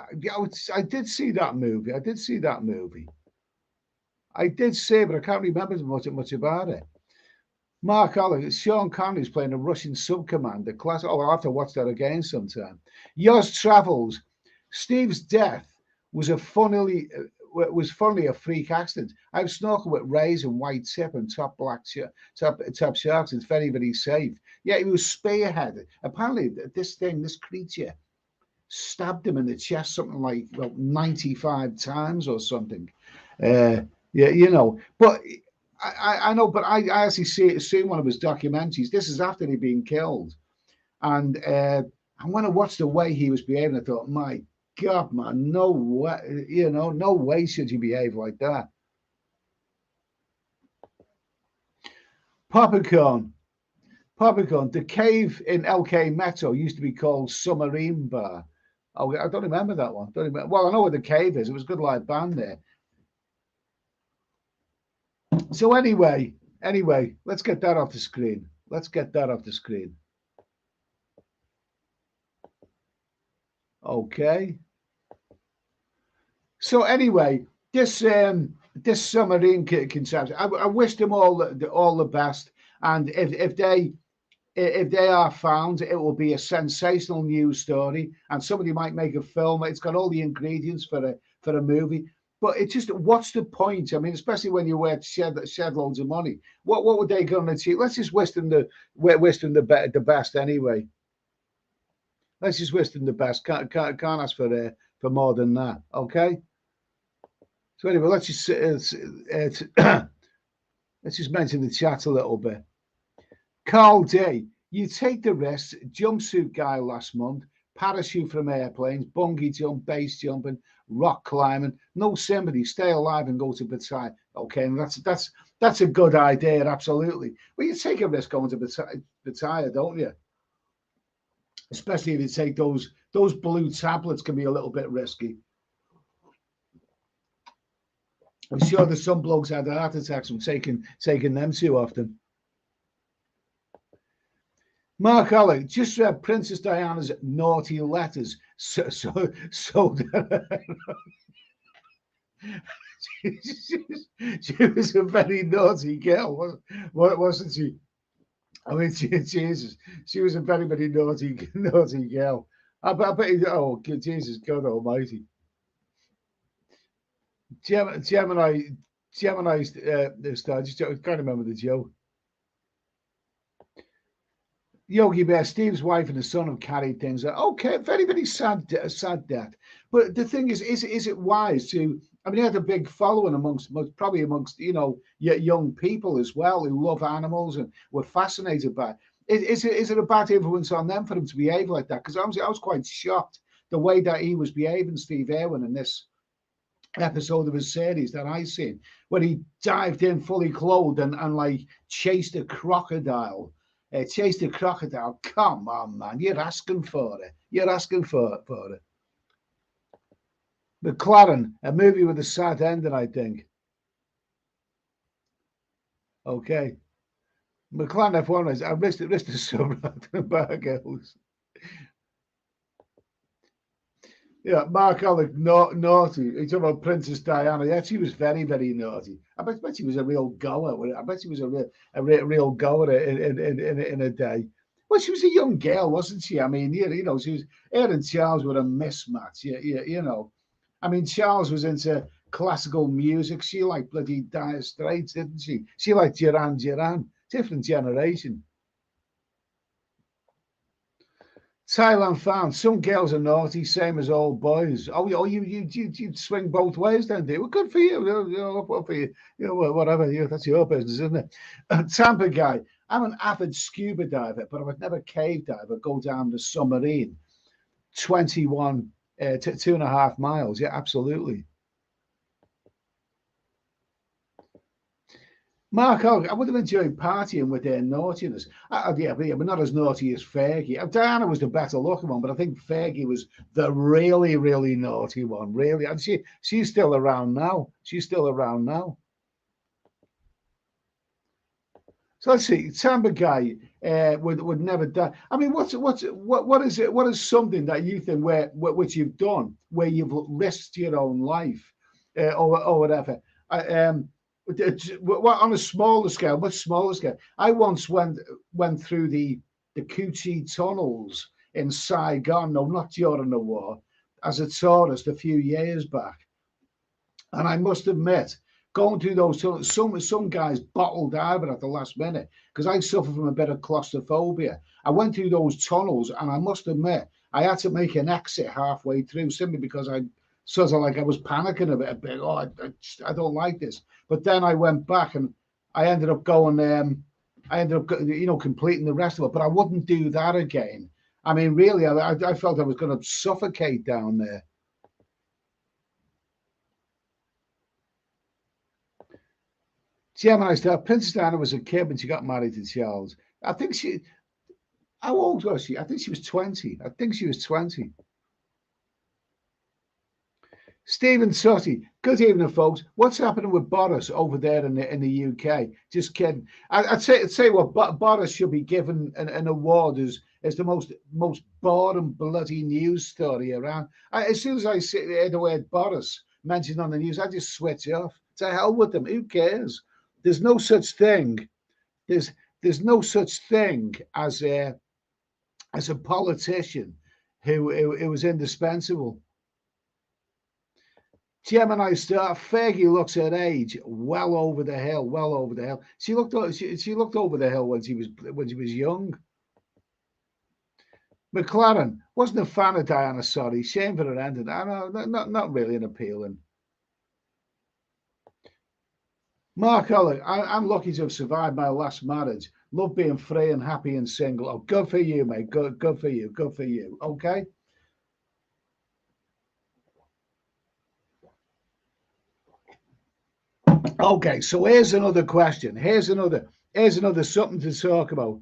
did see that movie. I did see that movie. I did see, but I can't remember much about it. Mark Ollie, Sean Connery's playing a Russian sub commander. Class. Oh, I'll have to watch that again sometime. Yours travels. Steve's death was funnily a freak accident. I've snorkeled with rays and white tip and top sharks. It's very, very safe. Yeah, he was spearheaded. Apparently, this creature stabbed him in the chest something like 95 times or something. Yeah, but I know, but I actually seen one of his documentaries. This is after he'd been killed, and when I watched the way he was behaving, I thought, my God, man, no way, no way should you behave like that. Popcorn, the cave in LK Metro used to be called Submarine Bar. Oh, I don't remember that one. Well, I know where the cave is. It was a good live band there. So anyway, let's get that off the screen. Okay. So anyway, this submarine conception, I wish them all the best. And if they are found, it will be a sensational news story, and somebody might make a film. It's got all the ingredients for a movie. But it's just, what's the point? I mean, especially when you shed loads of money. What were they going to achieve? Let's just wish them the best anyway. Let's just wish them the best. Can't ask for more than that. Okay. So anyway, let's just let's just mention the chat a little bit. Carl D, you take the risk. Jumpsuit guy last month. Parachute from airplanes, bungee jump, base jumping, rock climbing, no sympathy, stay alive and go to Battaya. Okay, and that's a good idea, absolutely. Well, you take a risk going to Battaya, don't you? Especially if you take those blue tablets, can be a little bit risky. I'm sure there's some blokes had heart attacks from taking them too often. Mark Alec just read Princess Diana's naughty letters. So she was a very naughty girl, wasn't she? I mean, Jesus, she was a very, very naughty girl. I bet you, oh, Jesus, God Almighty. Gemini star. Just can't remember the joke. Yogi Bear, Steve's wife and his son have carried things. Okay, very, very sad death. But the thing is it wise to I mean, he had a big following probably amongst young people as well who love animals and were fascinated by it. Is it a bad influence on them for him to behave like that? Because I was quite shocked the way that he was behaving, Steve Irwin, in this episode of his series that I seen, when he dived in fully clothed and like chased a crocodile. Chased a crocodile. Come on, man. You're asking for it. You're asking for it. McLaren, a movie with a sad ending, I think. Okay. McLaren F1 race. I missed the sub Burgos. Yeah, Mark Alec, naughty. He's talking about Princess Diana. Yeah, she was very, very naughty. I bet she was a real goer. I bet she was a real goer in a day. Well, she was a young girl, wasn't she? I mean, she was. Her and Charles were a mismatch. I mean, Charles was into classical music. She liked bloody Dire Straits, didn't she? She liked Duran. Different generation. Thailand found some girls are naughty, same as old boys. Oh, you swing both ways, then, do you? Well, good for you. Up for you. Whatever. That's your business, isn't it? Tampa guy. I'm an avid scuba diver, but I would never cave dive or go down the submarine. 21 to 2.5 miles. Yeah, absolutely. Mark, I would have enjoyed partying with their naughtiness. Yeah, but not as naughty as Fergie. Diana was the better looking one, but I think Fergie was the really, really naughty one. Really, and she's still around now. She's still around now. So let's see. Samba guy would never die. I mean, what is it? What is something that you think which you've done where you've risked your own life or whatever? On a smaller scale, much smaller scale. I once went through the Coochie tunnels in Saigon. No, not during the war, as a tourist a few years back, and I must admit, going through those tunnels, some guys bottled over at the last minute because I suffer from a bit of claustrophobia. I went through those tunnels, and I must admit, I had to make an exit halfway through simply because I sort of like I was panicking a bit. Oh, I don't like this. But then I went back and I ended up going. I ended up, completing the rest of it. But I wouldn't do that again. I mean, really, I felt I was going to suffocate down there. Gemini star Princess Diana was a kid when she got married to Charles. I think she. How old was she? I think she was 20. I think she was 20. Stephen Sutty, good evening, folks. What's happening with Boris over there in the UK? Just kidding. I'd say what Boris should be given an award as the most boring bloody news story around. As soon as I hear the word Boris mentioned on the news, I just switch off. To hell with them. Who cares? There's no such thing. There's no such thing as a politician who was indispensable. Gemini star Fergie looks her age well over the hill. Well over the hill. She looked over the hill when she was young. McLaren wasn't a fan of Diana. Sorry, shame for her ending. I know, not really an appealing. Mark Allen, I'm lucky to have survived my last marriage. Love being free and happy and single. Oh, good for you, mate. Good for you. Good for you. Okay. Okay, so here's another question. Here's another something to talk about.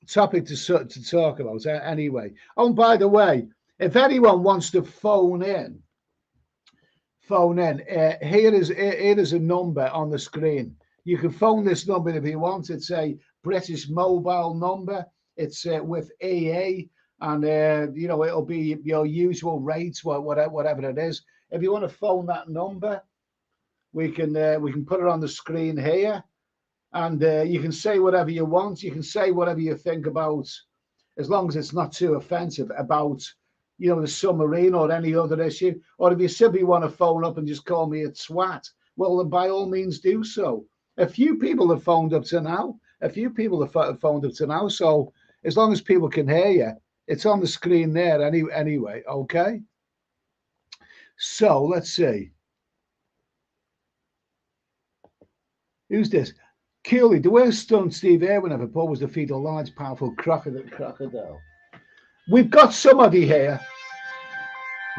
Topic to talk about anyway. Oh, and by the way, if anyone wants to phone in, here is a number on the screen. You can phone this number if you want. It's a British mobile number. It's with EA, and it'll be your usual rates, whatever it is. If you want to phone that number, we can put it on the screen here, and you can say whatever you want. You can say whatever you think about, as long as it's not too offensive, about the submarine or any other issue. Or if you simply want to phone up and just call me a twat, well, then by all means do so. A few people have phoned up to now. So as long as people can hear you, it's on the screen there anyway. Okay. So let's see. Who's this? Cooley, the worst stunt Steve Irwin ever pulled was to feed a large, powerful crocodile. We've got somebody here.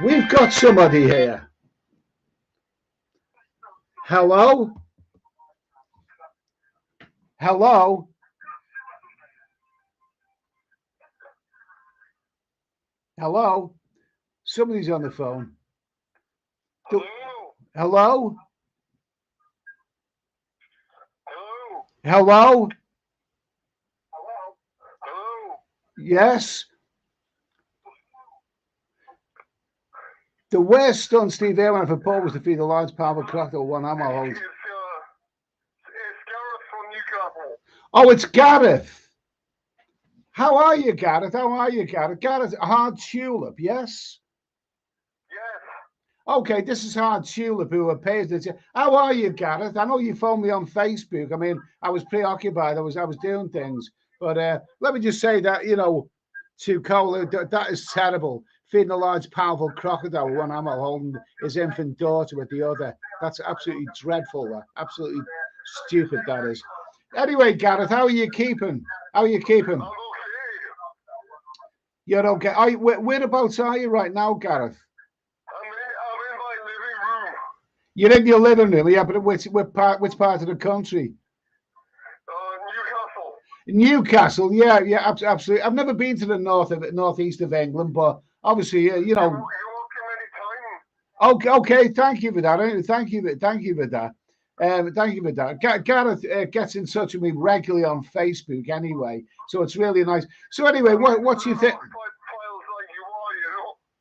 We've got somebody here. Hello? Hello? Hello? Somebody's on the phone. Hello? Hello? Hello? Hello? Hello? Yes? The worst stunt Steve Irwin ever pulled was to feed a large, powerful crocodile one ammo hold. It's Gareth from Newcastle. Oh, it's Gareth. How are you, Gareth? How are you, Gareth? Gareth, Hard Tulip, yes? Yes. Okay, this is Hard Tulip who appears to. How are you, Gareth? I know you phoned me on Facebook. I mean, I was preoccupied. I was doing things. But let me just say that, to Cole, that is terrible. Feeding a large, powerful crocodile with one ammo, holding his infant daughter with the other. That's absolutely dreadful. Absolutely stupid, that is. Anyway, Gareth, how are you keeping? How are you keeping? I'm okay. You're okay. Whereabouts are you right now, Gareth? I'm in my living room. You're in your living room, yeah, but which part of the country? Newcastle. Newcastle, yeah, absolutely. I've never been to the northeast of England, but obviously, You're welcome anytime. Okay, thank you for that. Thank you for that. Thank you for that. Gareth gets in touch with me regularly on Facebook, anyway, so it's really nice. So anyway, what do you think?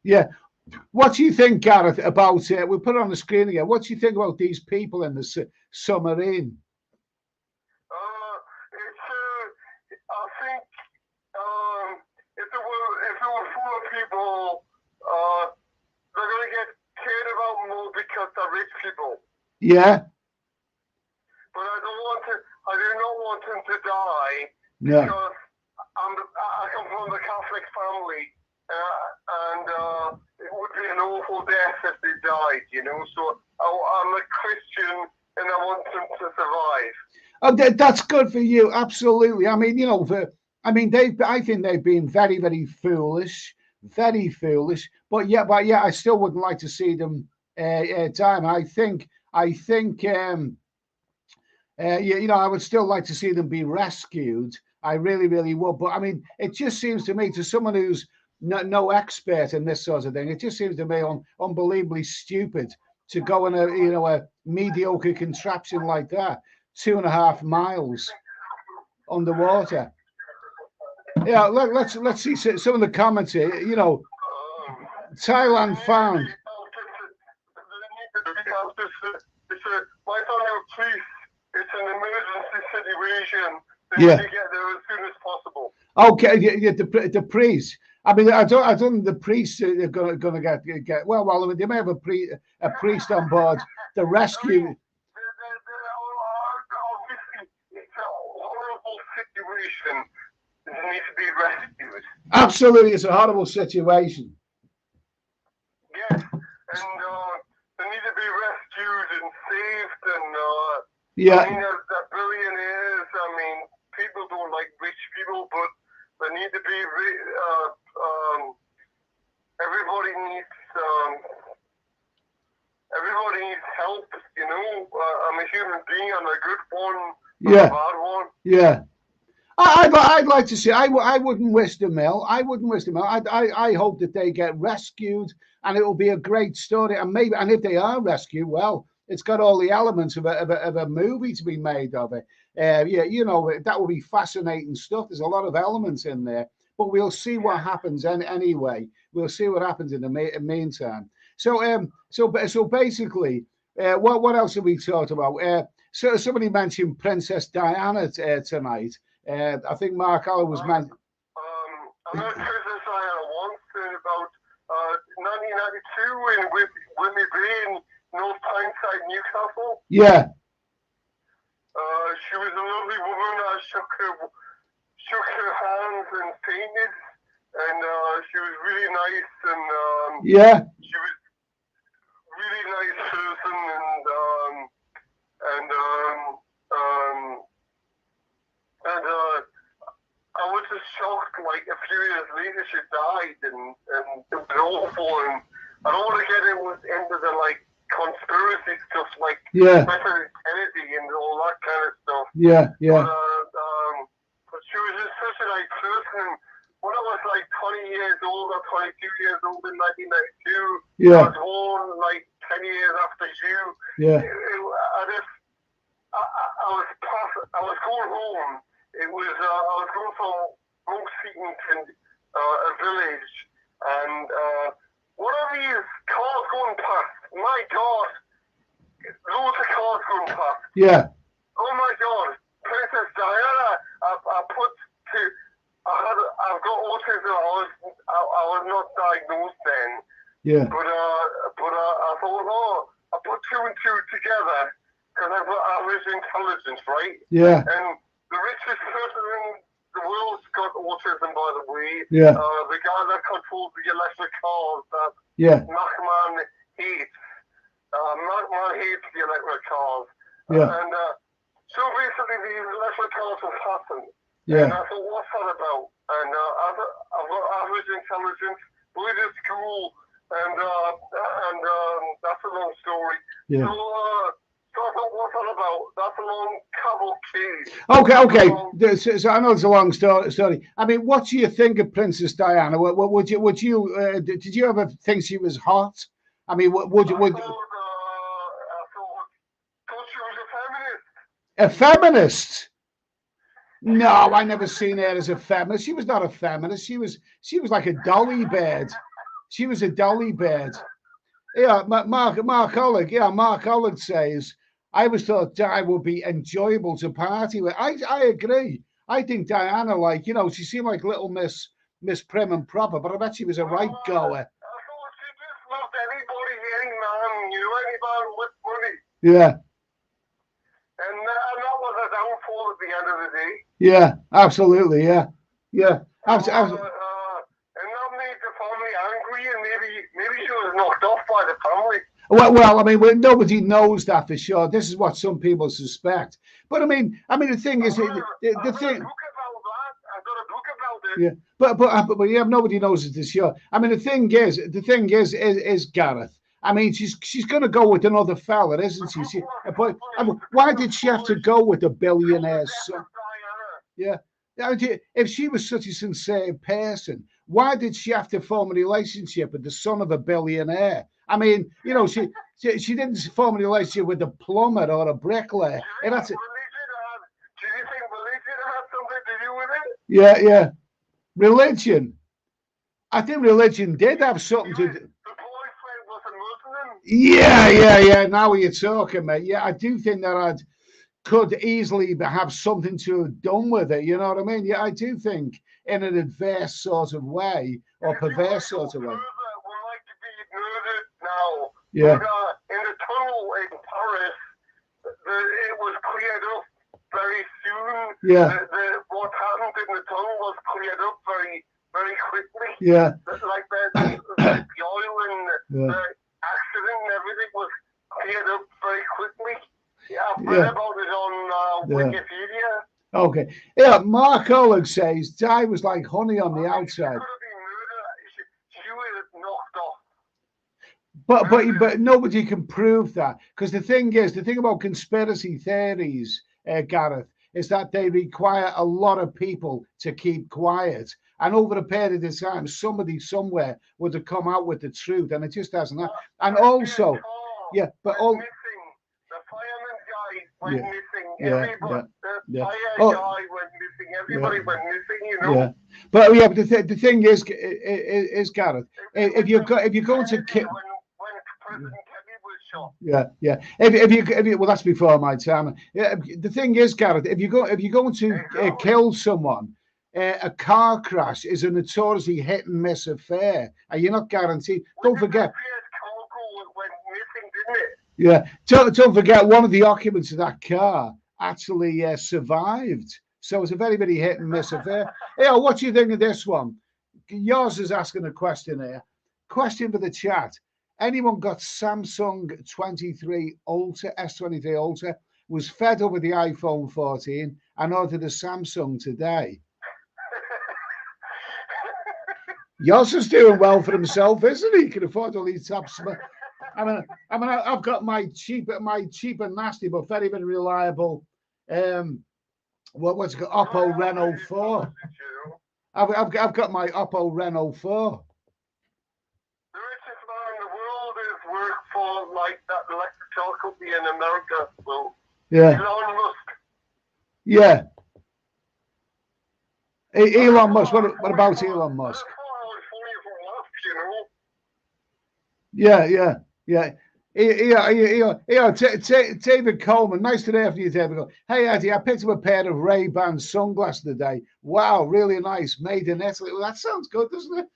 Yeah, what do you think, Gareth? About we put it on the screen again. What do you think about these people in the submarine? I think if there were full of people, they're going to get cared about more because they're rich people. Yeah. But I do not want them to die because I come from a Catholic family, and it would be an awful death if they died, So I'm a Christian, and I want them to survive. Oh, that's good for you. Absolutely. I mean, I think they've been very, very foolish, very foolish. But yeah, I still wouldn't like to see them die. And I think, I would still like to see them be rescued. I really, really would. But I mean, it just seems to me, to someone who's no expert in this sort of thing, it just seems to me unbelievably stupid to go in a mediocre contraption like that. 2.5 miles underwater. Yeah, let's see some of the comments here. Thailand found. My family police. It's an emergency situation. They Yeah. need to get there as soon as possible. Okay, the priest. I mean, I don't think the priests are going to get. Well, they may have a priest on board. The rescue. Situation. They need to be rescued. Absolutely, it's a horrible situation. Yes, and they need to be rescued and saved. And yeah, I mean, the billionaires. I mean, people don't like rich people, but they need to be. Everybody needs. Everybody needs help. I'm a human being. I'm a good one. Yeah. A bad one. Yeah. I'd like to see. I wouldn't wish them ill. I wouldn't wish them ill. I hope that they get rescued, and it will be a great story. And if they are rescued, well, it's got all the elements of a movie to be made of it. That will be fascinating stuff. There's a lot of elements in there, but we'll see what happens. Anyway, we'll see what happens in the meantime. So basically, what else have we talked about? So somebody mentioned Princess Diana tonight. I think Mark Allen was meant. I met Princess Diana once in about 1992 in Whitney Bay in North Tyneside, Newcastle. Yeah. She was a lovely woman. I shook her hands and fainted, and she was really nice. And yeah, she was really nice person, and like a few years later she died, and it was awful. And I don't want to get into the like conspiracy stuff, like President Kennedy and all that kind of stuff. Yeah. But she was just such a nice person. When I was like 20 years old or 22 years old in 1992, I was born like 10 years after you. Yeah. I was going home. I was going from Oak Seaton to a village, and one of these cars going past. My God, loads of cars going past. Yeah. Oh my God, Princess Diana. I've got autism. I was not diagnosed then. Yeah. But I thought, I put two and two together because I've got average intelligence, right? Yeah. And the richest person in the world's got autism, by the way. Yeah. The guy that controls the electric cars that Machman hates. Machman hates the electric cars. Yeah. And so basically these electric cars have happened. Yeah. And I thought, what's that about? And I've got average intelligence, went to school, and that's a long story. Yeah. So I thought, what's that about? That's a long cavalcade. Okay. So I know it's a long story. I mean, what do you think of Princess Diana? Would you did you ever think she was hot? I mean, would you? I thought she was a feminist? No, I never seen her as a feminist. She was not a feminist. She was like a dolly bird. She was a dolly bird. Yeah, Mark Ollig. Yeah, Mark Ollig says, I always thought Di would be enjoyable to party with. I agree. I think Diana, like, you know, she seemed like little Miss Prim and Proper, but I bet she was a right goer. I thought she just loved anybody, any man, any man with money. Yeah. And that was a downfall at the end of the day. Yeah, absolutely. Yeah. And that made the family angry, and maybe she was knocked off by the family. Well, I mean, nobody knows that for sure. This is what some people suspect. But I mean, the thing is, the thing. I've got a book about it. Yeah, but yeah, nobody knows it for sure. I mean, the thing is Gareth. I mean, she's going to go with another fella, isn't she? But why did she have to go with a billionaire's son? Yeah. If she was such a sincere person, why did she have to form a relationship with the son of a billionaire? I mean, you know, she didn't form a relationship with a plumber or a bricklayer. Do you think religion had something to do with it? Yeah. Religion. I think religion did have something to do. Yeah. Now you're talking, mate. Yeah, I do think that I could easily have something to have done with it. You know what I mean? Yeah, I do think in an adverse sort of way or perverse sort of way. We're like to be murdered now. Yeah. But, in the tunnel in Paris, it was cleared up very soon. Yeah. What happened in the tunnel was cleared up very, very quickly. Yeah. Like the oil and the accident and everything was cleared up very quickly. Yeah, I've read about it on Wikipedia. Okay. Yeah, Mark Ollig says Di was like honey on the outside. She was knocked off. But nobody can prove that, because the thing about conspiracy theories, Gareth, is that they require a lot of people to keep quiet. And over a period of time, somebody somewhere would have come out with the truth, and it just hasn't. And also, the fireman guy went missing. Everybody went missing. Everybody went missing. You know. Yeah, but the thing is Gareth, if you're going to kill. Yeah. If you well, that's before my time. Yeah, the thing is, Gareth, if you're going to kill someone, a car crash is a notoriously hit and miss affair, and you're not guaranteed. Don't forget. Yeah, don't forget, one of the occupants of that car actually survived. So it's a very, very hit and miss affair. Yeah, what do you think of this one? Yours is asking a question here. Question for the chat. Anyone got Samsung 23 Ultra, S23 Ultra, was fed up with the iPhone 14 and ordered a Samsung today? Yoss is doing well for himself, isn't he? He can afford all these tops. I've got my cheap and nasty but very, very reliable what's it called? Oppo Reno 4. I've got my Oppo Reno 4. The richest man in the world is work for like that electrical company in America. So yeah. Elon Musk. Yeah. Elon Musk. What about Elon Musk? Yeah. David Coleman, nice to hear from you, David. Hey, Eddie, I picked up a pair of Ray-Ban sunglasses today. Wow, really nice. Made in Italy. Well, that sounds good, doesn't it?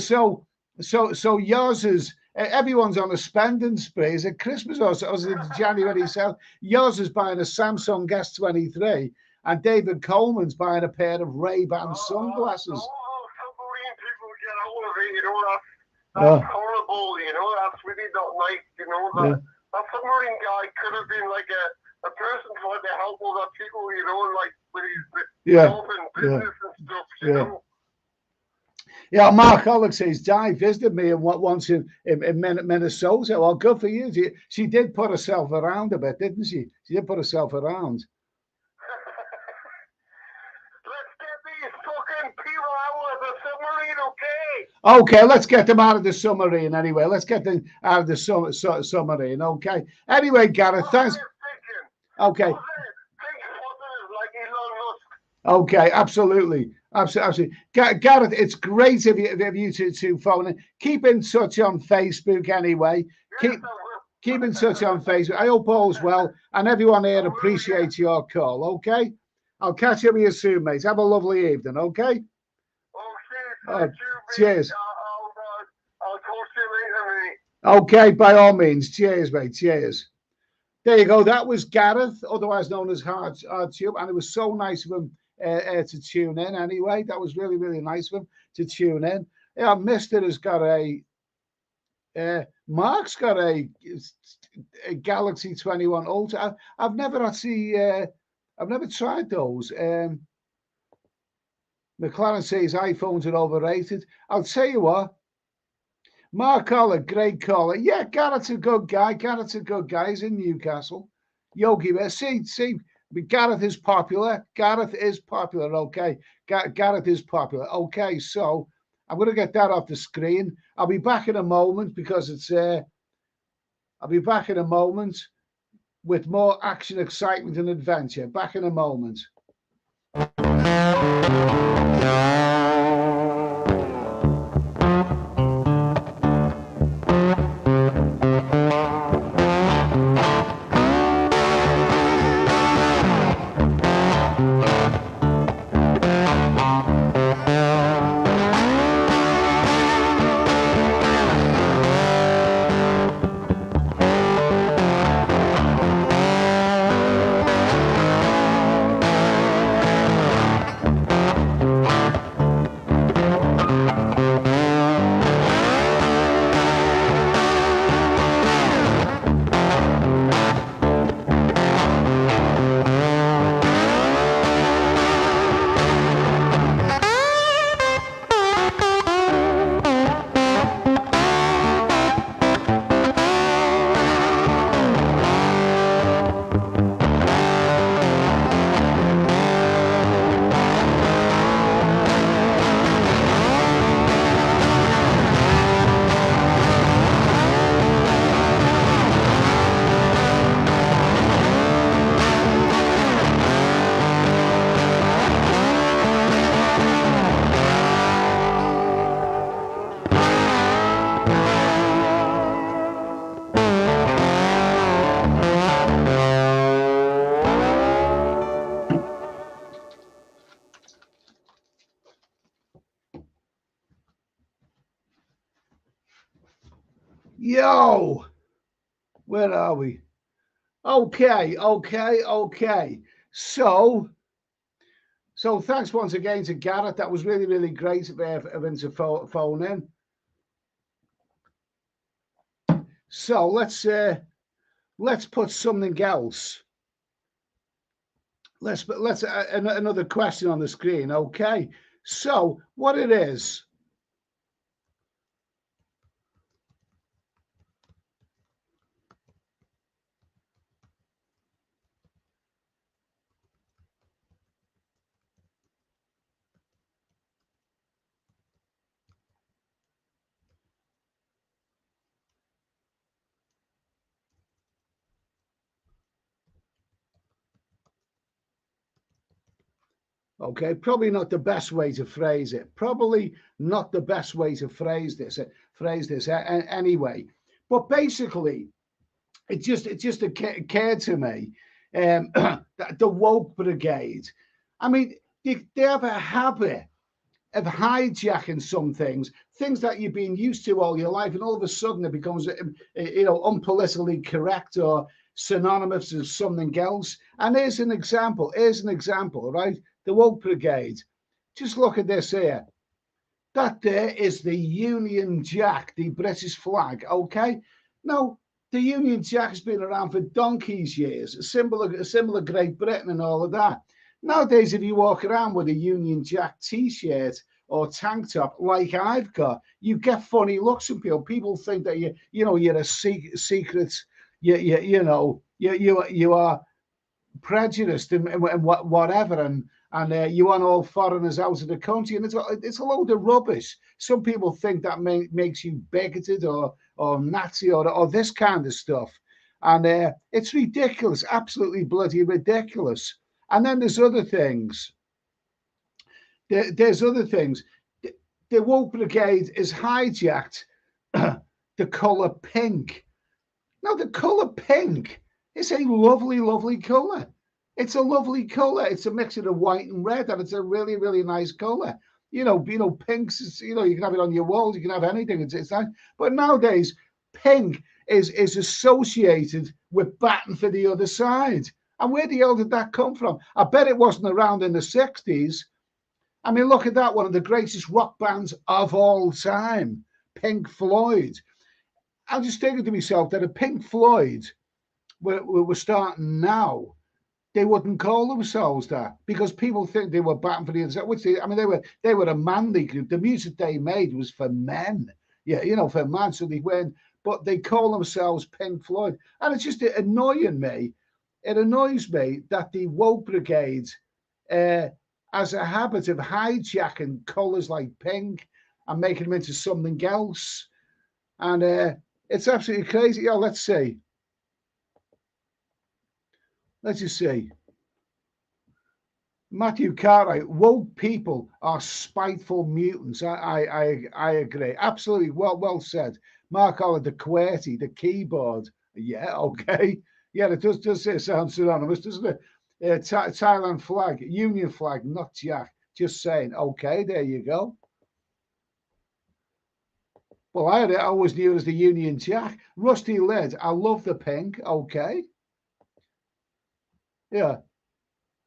So yours is, everyone's on a spending spree. Is it Christmas or is it January sale? Yours is buying a Samsung S23 and David Coleman's buying a pair of Ray-Ban sunglasses. Submarine people get out of it, that's horrible, that's really not nice, that submarine guy could have been like a person trying to help other people, like with his job and business and stuff, Yeah, Mark Hollick says, Di visited me once in Minnesota. Well, good for you. She did put herself around a bit, didn't she? She did put herself around. Okay, let's get them out of the submarine anyway. Let's get them out of the submarine. Okay. Anyway, Gareth, thanks. Okay. Okay, absolutely. Gareth, it's great of you to phone in. Keep in touch on Facebook anyway. Keep in touch on Facebook. I hope all's well, and everyone here appreciates your call. Okay. I'll catch up with you soon, mate. Have a lovely evening. Okay. Cheers. I'll talk to you later, mate. Okay, by all means. Cheers, mate. Cheers. There you go. That was Gareth, otherwise known as Hardtube, and it was so nice of him to tune in. Anyway, that was really, really nice of him to tune in. Yeah, Mister has got Mark's got a Galaxy 21 Ultra. I've never actually, I've never tried those. McLaren says iPhones are overrated. I'll tell you what. Mark Collar, great caller. Yeah, Garrett's a good guy. He's in Newcastle. Yogi Bear. See, Gareth is popular. Okay. Gareth is popular. Okay, so I'm going to get that off the screen. I'll be back in a moment because it's I'll be back in a moment with more action, excitement, and adventure. Back in a moment. Yo, where are we? Okay. So thanks once again to Gareth. That was really, really great of him to phone in. So let's put something else. Let's another question on the screen. Okay. So what it is, Okay, probably not the best way to phrase it. Probably not the best way to phrase this. Anyway. But basically, it just occurred to me that the woke brigade. I mean, they have a habit of hijacking some things that you've been used to all your life, and all of a sudden it becomes, unpolitically correct or synonymous with something else. And here's an example. Right? The woke brigade. Just look at this here. That there is the Union Jack, the British flag. Okay, now the Union Jack has been around for donkey's years, a symbol of Great Britain and all of that. Nowadays, if you walk around with a Union Jack T-shirt or tank top like I've got, you get funny looks from people. People think that you're a secret, you are prejudiced and whatever, and you want all foreigners out of the country, and it's a load of rubbish. Some people think that makes you bigoted or Nazi or this kind of stuff, and it's ridiculous, absolutely bloody ridiculous. And then there's other things. There's other things. The woke brigade is hijacked the colour pink. Now, the colour pink is a lovely, lovely colour. It's a lovely colour. It's a mixture of white and red, and it's a really, really nice colour. Pinks is, you can have it on your walls, you can have anything. It's nice. But nowadays, pink is associated with batting for the other side. And where the hell did that come from? I bet it wasn't around in the 60s. I mean, look at that, one of the greatest rock bands of all time, Pink Floyd. I'm just thinking to myself that if Pink Floyd were starting now, they wouldn't call themselves that, because people think they were batting for the other side. Which they were a manly group. The music they made was for men, for men. So they weren't, but they call themselves Pink Floyd, and it's just annoying me. It annoys me that the woke brigade has a habit of hijacking colours like pink and making them into something else, and it's absolutely crazy. Let's see. Let's just see. Matthew Cartwright, woke people are spiteful mutants. I agree. Absolutely. Well said. Mark Oliver, the QWERTY, the keyboard. Yeah, okay. Yeah, it does sound synonymous, doesn't it? Thailand flag, Union flag, not Jack. Just saying. Okay, there you go. Well, I always knew it as the Union Jack. Rusty Led, I love the pink. Okay. Yeah.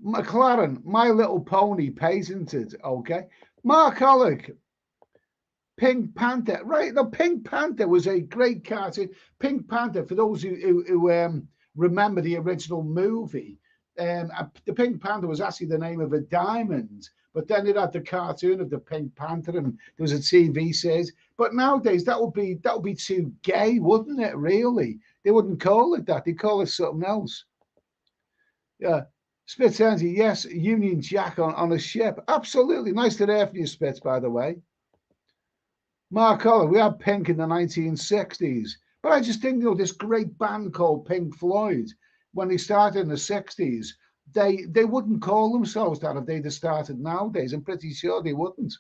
McLaren, My Little Pony, patented. Okay. Mark Hollick, Pink Panther. Right. The Pink Panther was a great cartoon. Pink Panther, for those who remember the original movie, the Pink Panther was actually the name of a diamond, but then it had the cartoon of the Pink Panther, and there was a TV series. But nowadays that would be too gay, wouldn't it? Really, they wouldn't call it that. They call it something else. Yeah, Spitz Energy, yes, Union Jack on a ship. Absolutely. Nice to hear from you, Spitz, by the way. Mark Holler, we had Pink in the 1960s. But I just think, this great band called Pink Floyd, when they started in the 60s, they wouldn't call themselves that if they'd have started nowadays. I'm pretty sure they wouldn't.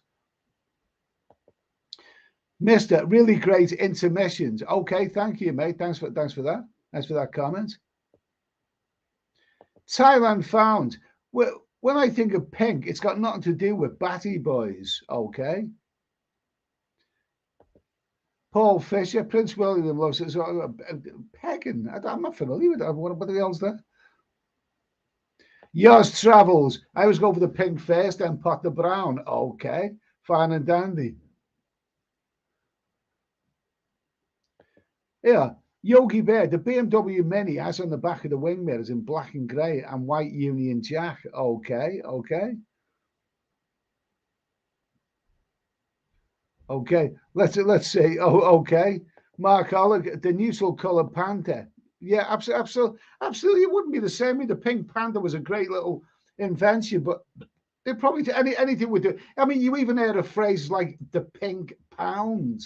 Mister, really great intermissions. Okay, thank you, mate. Thanks for that. Thanks for that comment. Thailand found. Well, when I think of pink, it's got nothing to do with Batty Boys. Okay. Paul Fisher, Prince William loves it. Pegging. I'm not familiar with that. What the hell's that? Yours travels. I always go for the pink first, then pot the brown. Okay. Fine and dandy. Yeah. Yogi Bear, the BMW Mini has on the back of the wing mirrors in black and grey and white Union Jack. Okay. Okay, let's see. Oh, okay. Mark Hollick, the neutral colour Panther. Yeah, absolutely. It wouldn't be the same. The Pink Panther was a great little invention, but they probably anything would do. I mean, you even heard of phrases like the pink pound.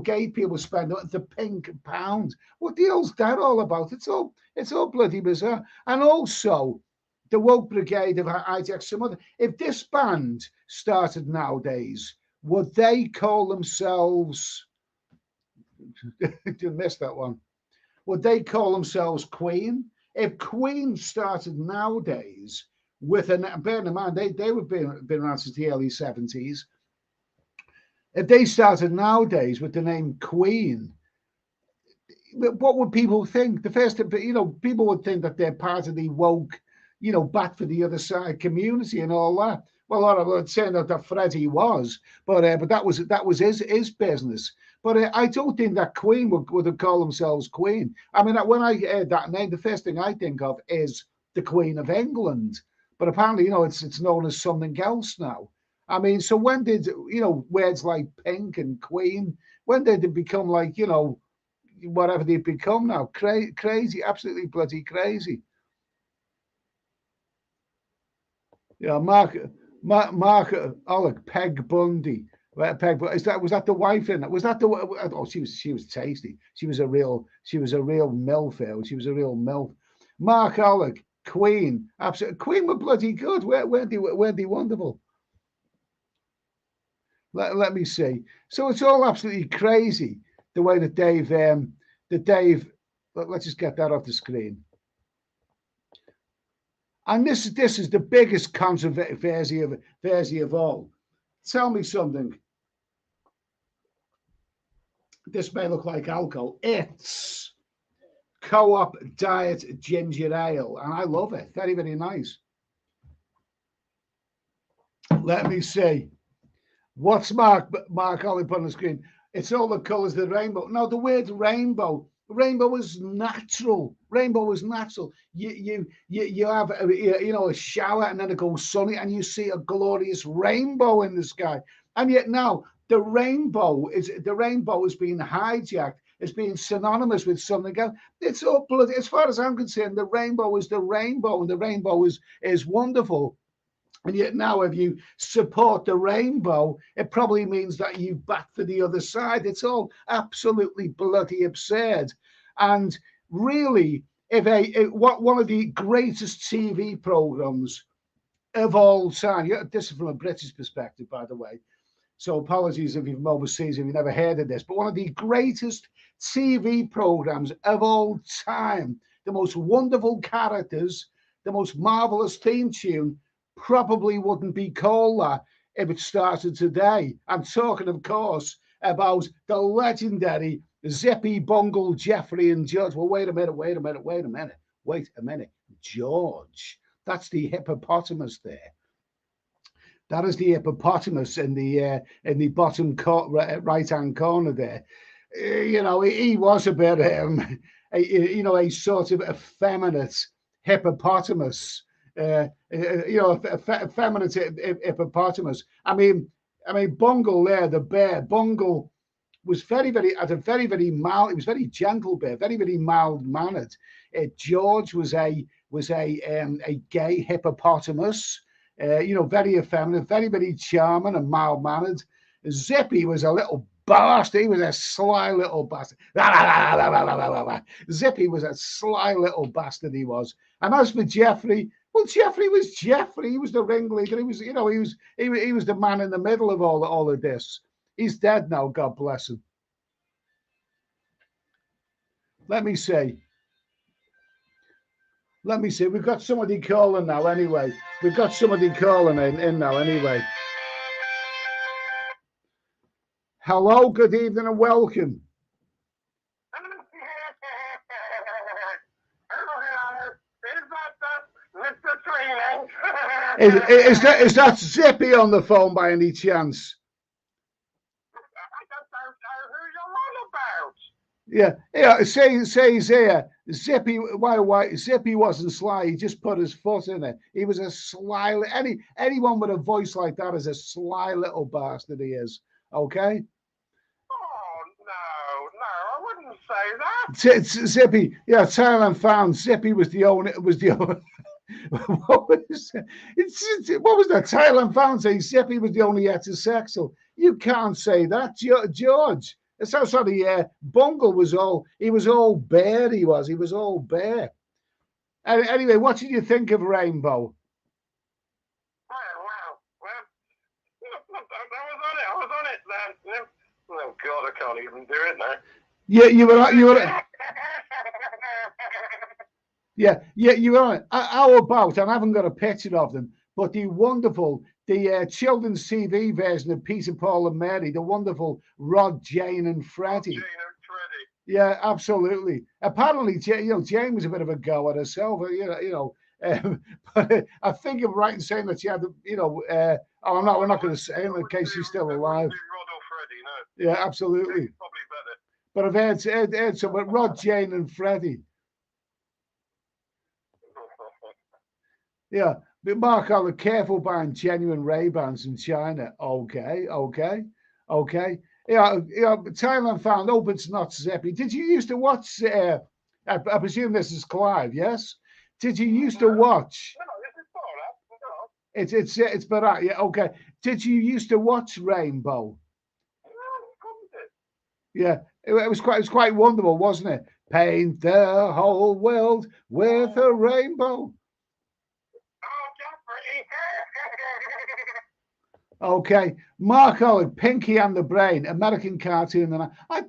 Gay people spend the pink pound. What the hell's that all about? It's all bloody bizarre. And also, the woke brigade have hijacked some other. If this band started nowadays, would they call themselves? You missed that one. Would they call themselves Queen? If Queen started nowadays with an, bear in mind they would been around since the early 70s. If they started nowadays with the name Queen, what would people think? The first, people would think that they're part of the woke, back for the other side community and all that. Well, I would say that Freddie was, but that was his business. But I don't think that Queen would have called themselves Queen. I mean, when I heard that name, the first thing I think of is the Queen of England. But apparently, it's known as something else now. I mean, so when did words like pink and queen? When did they become like whatever they've become now? Crazy, absolutely bloody crazy. Yeah, Mark Oleg, Peg Bundy. Peg, was that the wife in it? Was that the? Oh, she was tasty. She was a real milf. She was a real milf. Mark Oleg, Queen, absolutely. Queen were bloody good. Weren't they wonderful? Let me see. So it's all absolutely crazy the way that Dave. Let's just get that off the screen. And this is the biggest controversy of all. Tell me something. This may look like alcohol. It's Co-op Diet Ginger Ale, and I love it. Very, very nice. Let me see. What's Mark Ollie put on the screen? It's all the colours of the rainbow. No, the word rainbow. Rainbow is natural. Rainbow is natural. You have a shower and then it goes sunny and you see a glorious rainbow in the sky. And yet now the rainbow is being hijacked. It's being synonymous with something else. It's all bloody. As far as I'm concerned, the rainbow is the rainbow, and the rainbow is wonderful. And yet now, if you support the rainbow, it probably means that you back for the other side. It's all absolutely bloody absurd. And really, one of the greatest TV programs of all time, this is from a British perspective, by the way, so apologies if you've been overseas, if you've never heard of this, but one of the greatest TV programs of all time, the most wonderful characters, the most marvelous theme tune, probably wouldn't be called that if it started today. I'm talking, of course, about the legendary Zippy, Bungle, Jeffrey and George. Well, wait a minute. George. That's the hippopotamus there. That is the hippopotamus in the bottom right-hand corner there. He was a bit, a sort of effeminate hippopotamus. Effeminate hippopotamus. I mean, Bungle there, the bear. Bungle was very, very mild. He was very gentle bear, very, very mild mannered. George was a gay hippopotamus. Very effeminate, very, very charming and mild mannered. Zippy was a little bastard. He was a sly little bastard. Zippy was a sly little bastard. He was. And as for Jeffrey, well, Jeffrey was Jeffrey. He was the ringleader. He was, he was the man in the middle of all of this. He's dead now. God bless him. Let me see. We've got somebody calling now. Anyway, we've got somebody calling in now. Anyway. Hello. Good evening and welcome. Is that Zippy on the phone by any chance? Yeah. Says here, Zippy. Why? Zippy wasn't sly. He just put his foot in it. He was a sly. Anyone with a voice like that is a sly little bastard. He is. Okay. Oh no, I wouldn't say that. Zippy. Yeah, Thailand found Zippy was the owner. What was that? Thailand found saying Zippy was the only heterosexual. You can't say that, George. So sorry, Bungle was all bear. He was all bear. Anyway, what did you think of Rainbow? Wow. Well, I was on it then. Oh God, I can't even do it now. Yeah, you were. Yeah, you were on it. How about? And I haven't got a picture of them, but the children's TV version of Peter, Paul, and Mary, the wonderful Rod, Jane, and Freddie. Yeah, absolutely. Apparently, Jane was a bit of a go at herself. But I think I'm right in saying that she had, we're not going to say it in case she's still alive. Rod or Freddie, no. Yeah, absolutely. Probably better. But I've heard some, but Rod, Jane, and Freddie. Yeah, but Mark, I was careful buying genuine Ray-Bans in China. Okay. Yeah, Thailand found opens not zippy. Did you used to watch? I presume this is Clive. Yes. Did you used to watch? No, this is Borat. No. It's Borat. Yeah. Okay. Did you used to watch Rainbow? Yeah, it was quite wonderful, wasn't it? Paint the whole world with a rainbow. Okay, Mark Owen, Pinky and the Brain, American cartoon, and I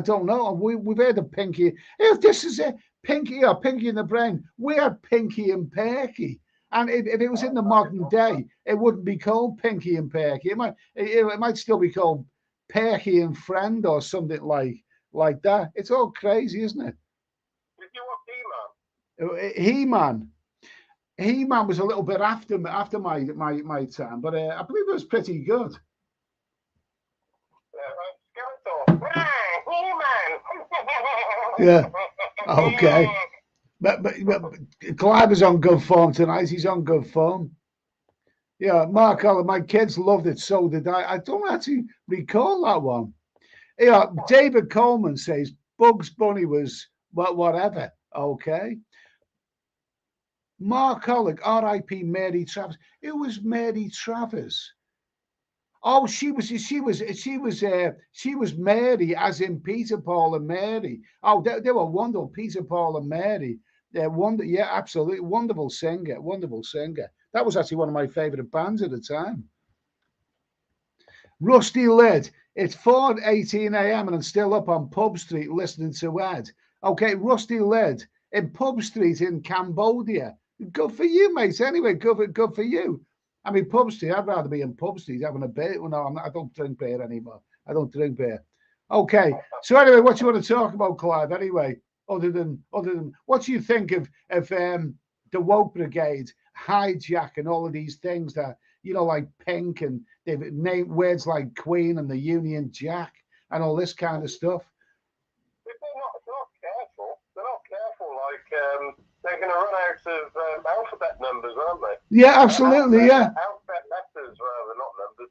don't know. We've heard of Pinky. If this is it, Pinky and the Brain, we had Pinky and Perky, and if it was in the modern day, it wouldn't be called Pinky and Perky. It might still be called Perky and Friend or something like that. It's all crazy, isn't it? Did you watch He-Man? He-Man. He-Man was a little bit after my time, but I believe it was pretty good. Yeah. Okay. But Clive is on good form tonight. He's on good form. Yeah, Mark Allen, my kids loved it. So did I. I don't actually recall that one. Yeah, David Coleman says Bugs Bunny was whatever. Okay. Mark Hollick, R.I.P. Mary Travers. It was Mary Travers. Oh, she was Mary, as in Peter, Paul, and Mary. Oh, they were wonderful. Peter, Paul, and Mary. Yeah, absolutely wonderful singer. That was actually one of my favorite bands at the time. Rusty Lid. It's 4:18 a.m. and I'm still up on Pub Street listening to Ed. Okay, Rusty Lid in Pub Street in Cambodia. Good for you, mate. Anyway, good for you. I mean, Pub Street, I'd rather be in Pub Street having a beer. Well, no, I don't drink beer anymore. I don't drink beer. Okay. So anyway, what do you want to talk about, Clive? Anyway, other than what do you think of the Woke Brigade, Hijack, and all of these things that, like Pink, and they've named words like Queen and the Union Jack and all this kind of stuff? They're not careful. Like, they're going to run out of alphabet numbers, aren't they? Yeah, absolutely. Alphabet letters rather, not numbers.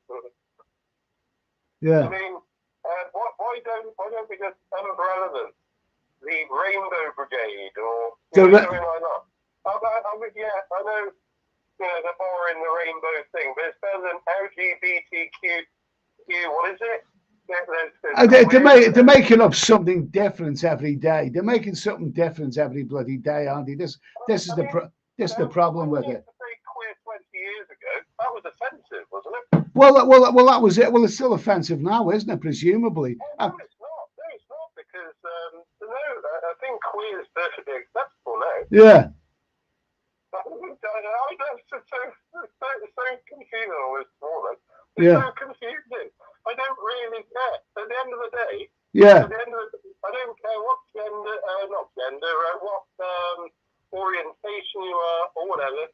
Yeah. I mean, why don't we just umbrella them? The Rainbow Brigade or something like that. I know. They're borrowing the rainbow thing, but it's better than LGBTQ. What is it? They're making up something different every day. They're making something different every bloody day, aren't they? This is the problem with it. Queer 20 years ago, that was offensive, wasn't it? Well, that was it. Well, it's still offensive now, isn't it? Presumably. No, it's not because I think queer is perfectly acceptable now. Yeah. It's so confusing always for them. Yeah. So confusing. I don't really care. At the end of the day, yeah. I don't care what what orientation you are or whatever.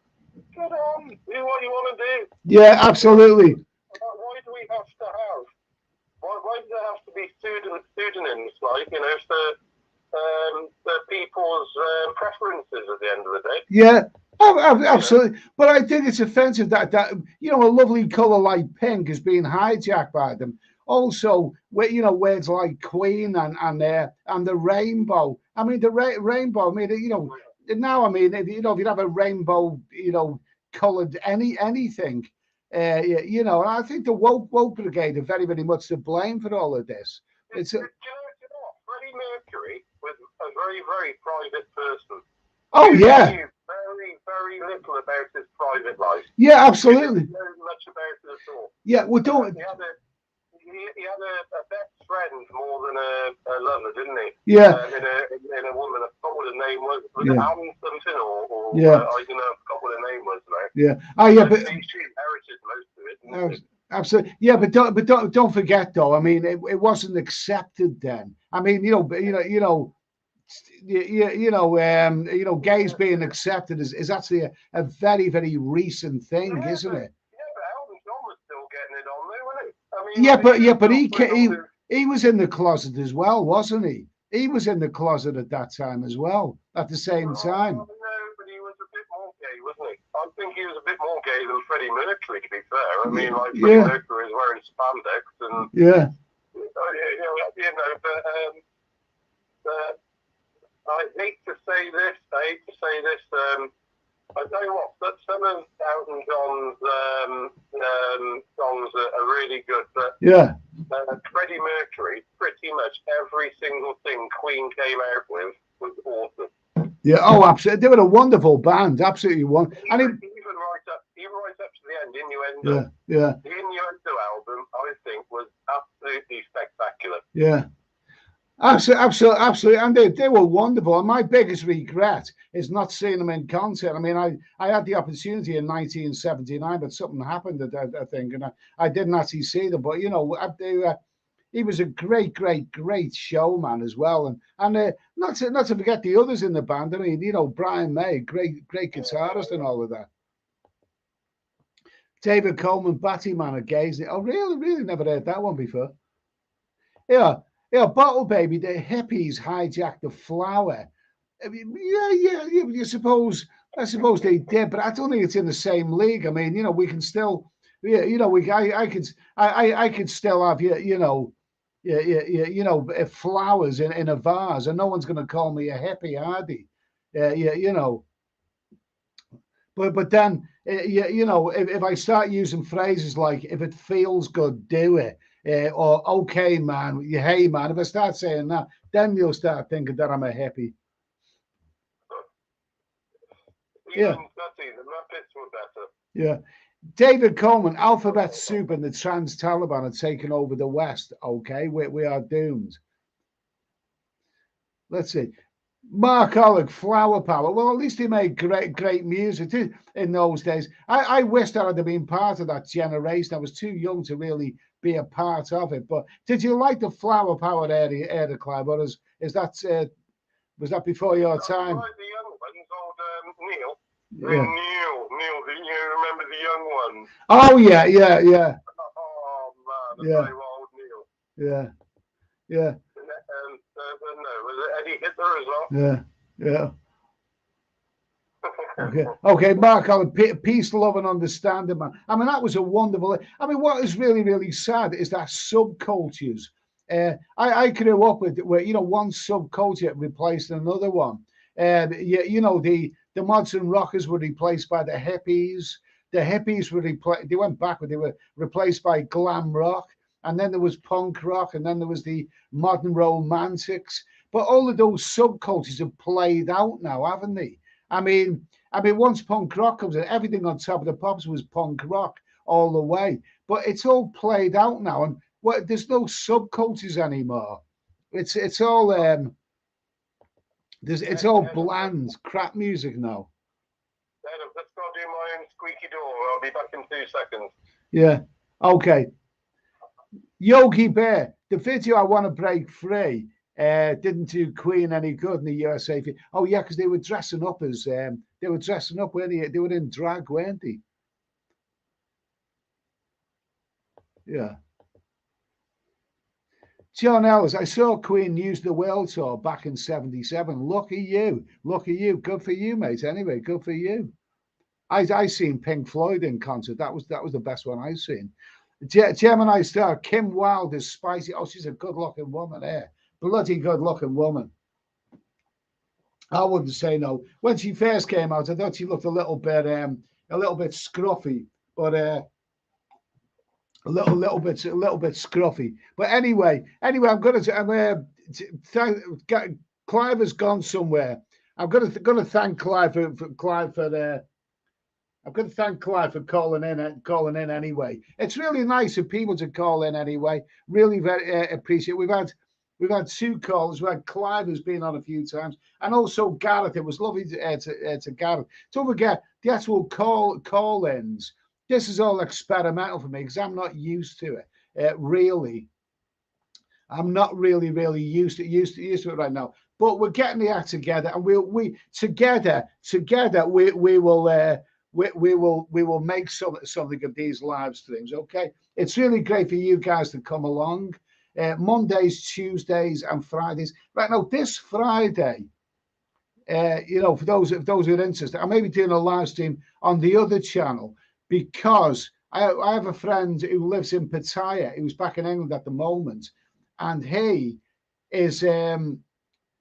Get on, do what you want to do. Yeah, absolutely. Why do we have to have? Why do there have to be pseudonyms, like, for people's preferences at the end of the day? Yeah. Absolutely, but I think it's offensive that a lovely color like pink is being hijacked by them. Also, words like Queen and the rainbow. I mean, the rainbow. I mean, now. I mean, if you'd have a rainbow, colored anything, and I think the woke brigade are very, very much to blame for all of this. It's you know what? Freddie Mercury was a very, very private person. Oh yeah. very little about his private life. Yeah, absolutely. He didn't know much about it at all. Yeah, well, don't. He had a best friend more than a lover, didn't he? Yeah. In a woman, I forgot what her name was. Was it Anne something or yeah. I don't know, I forgot what her name was now. Yeah. Oh, yeah, but she inherited most of it. Didn't absolutely. Yeah, but don't forget though. I mean, it wasn't accepted then. I mean, gays being accepted is actually a very, very recent thing, isn't it? Yeah, but Elton John was still getting it on there, wasn't he? I mean, but he was in the closet as well, wasn't he? He was in the closet at that time as well, at the same time. No, but he was a bit more gay, wasn't he? I think he was a bit more gay than Freddie Mercury, to be fair. I mean, like Freddie Mercury was wearing spandex and but I hate to say this. I tell you what, but some of Elton John's songs are really good. But Freddie Mercury, pretty much every single thing Queen came out with was awesome. Yeah, oh, absolutely. They were a wonderful band, absolutely wonderful. Even right up to the end, Innuendo. Yeah. The Innuendo album, I think, was absolutely spectacular. Yeah. Absolutely, and they were wonderful. And my biggest regret is not seeing them in concert. I mean, I had the opportunity in 1979, but something happened, I think, and I didn't actually see them. But he was a great showman as well, and not to forget the others in the band. I mean, Brian May, great guitarist and all of that. David Coleman, Battyman at Gaze. Oh, really never heard that one before. Yeah, Bottle Baby, the hippies hijacked the flower. I mean, yeah, I suppose they did, but I don't think it's in the same league. I mean, we can still, I could still have, flowers in a vase, and no one's going to call me a hippie, are they? But then, if I start using phrases like, if it feels good, do it. Or okay, man, hey, man. If I start saying that, then you'll start thinking that I'm a hippie. The Muppets were better. Yeah. David Coleman, Alphabet Soup and the Trans-Taliban are taking over the West. Okay, we are doomed. Let's see. Mark Ollick, Flower Power. Well, at least he made great music too in those days. I wish that I'd have been part of that generation. I was too young to really be a part of it. But did you like the Flower Power era, Clive? Or was that before your time? I like the young ones, old Neil. Yeah. Neil, you remember the young ones? Oh yeah. Oh man, yeah. Old Neil. Yeah. No, was it Eddie Hitler as well? Yeah. Okay, Mark, peace, love, and understanding, man. I mean, that was a wonderful. I mean, what is really sad is that subcultures. I grew up with where one subculture replaced another one. The mods and rockers were replaced by the hippies. The hippies were replaced. They went backward. They were replaced by glam rock. And then there was punk rock, and then there was the modern romantics. But all of those subcultures have played out now, haven't they? I mean, once punk rock comes in, everything on Top of the Pops was punk rock all the way. But it's all played out now, and there's no subcultures anymore. It's all it's all bland crap music now. Let's go do my own squeaky door. I'll be back in 2 seconds. Yeah. Okay. Yogi Bear, the video I Want to Break Free didn't do Queen any good in the USA. Oh yeah, because they were dressing up as weren't they? They were in drag, weren't they? Yeah. John Ellis, I saw Queen use the World Tour back in '77. Lucky you. Good for you, mate. Anyway, good for you. I seen Pink Floyd in concert. That was the best one I've seen. Gemini star Kim Wilde is spicy. Oh, she's a good-looking woman there. Bloody good-looking woman. I wouldn't say no. When she first came out, I thought she looked a little bit scruffy, but a little bit scruffy. But anyway, I'm gonna Clive has gone somewhere. I'm gonna thank Clive for I've got to thank Clive for calling in anyway. It's really nice of people to call in anyway. Really very appreciate. We've had 2 calls. We had Clive, who's been on a few times, and also Gareth. It was lovely to Gareth. Don't forget the actual call-ins. This is all experimental for me because I'm not used to it. Really, I'm not really used to it right now. But we're getting the act together, and we together we will make something of these live streams. Okay, it's really great for you guys to come along. Mondays, Tuesdays, and Fridays. Right now, this Friday, for those who are interested, I may be doing a live stream on the other channel because I have a friend who lives in Pattaya, who's back in England at the moment, and he is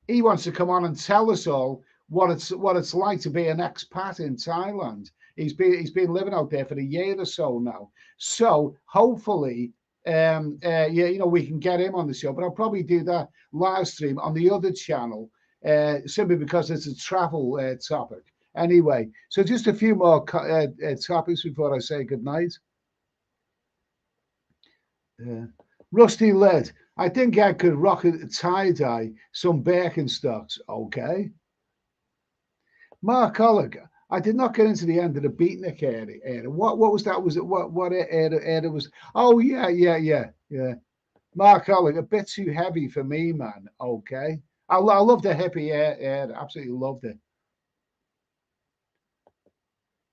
he wants to come on and tell us all what it's like to be an expat in Thailand. He's been living out there for a year or so now. So hopefully, we can get him on the show. But I'll probably do that live stream on the other channel, simply because it's a travel topic. Anyway, so just a few more topics before I say goodnight. Rusty Led. I think I could rock a tie-dye, some Birkenstocks. Okay. Mark Oliver. I did not get into the end of the beatnik era. What was that? Was it what era was? Oh yeah. Mark Oliver, a bit too heavy for me, man. Okay. I love the hippie era. Absolutely loved it.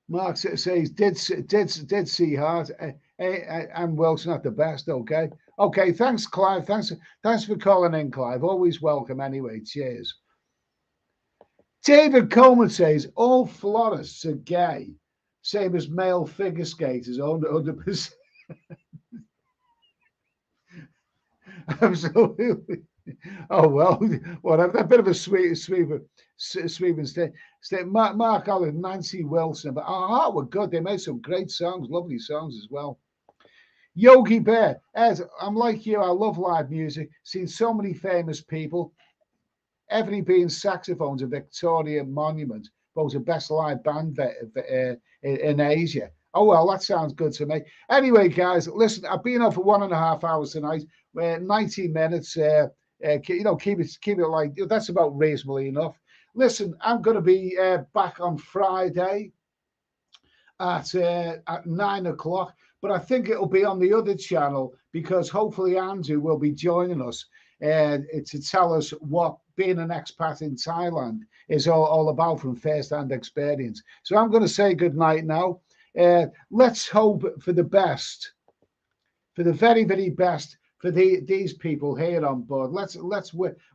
Mark says did see Hart and Wilson at the best. Okay. Okay. Thanks, Clive. Thanks for calling in, Clive. Always welcome. Anyway. Cheers. David Coleman says all florists are gay, same as male figure skaters, 100%. Absolutely. Oh well, whatever. A bit of a sweeping state. Mark Oliver, Nancy Wilson, but Heart were good. They made some great songs, lovely songs as well. Yogi Bear, Ed, I'm like you. I love live music. Seen so many famous people. Ebony Bean saxophones at Victoria Monument, both the best live band in Asia. Oh, well, that sounds good to me. Anyway, guys, listen, I've been on for 1.5 hours tonight. 90 minutes. Keep it like that's about reasonably enough. Listen, I'm going to be back on Friday at 9 o'clock, but I think it'll be on the other channel because hopefully Andrew will be joining us to tell us what being an expat in Thailand is all about from first-hand experience. So I'm going to say good night now. Let's hope for the best, for the very, very best for these people here on board. Let's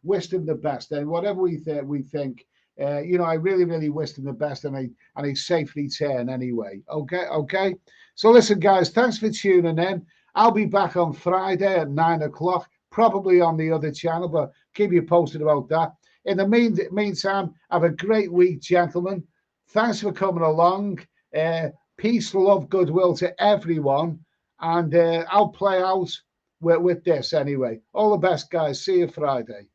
wish them the best, and whatever we think, I really, really wish them the best, and a safe return anyway. Okay. So listen, guys, thanks for tuning in. I'll be back on Friday at 9 o'clock. Probably on the other channel, but keep you posted about that. In the meantime, have a great week, gentlemen. Thanks for coming along. Peace, love, goodwill to everyone. And I'll play out with this anyway. All the best, guys. See you Friday.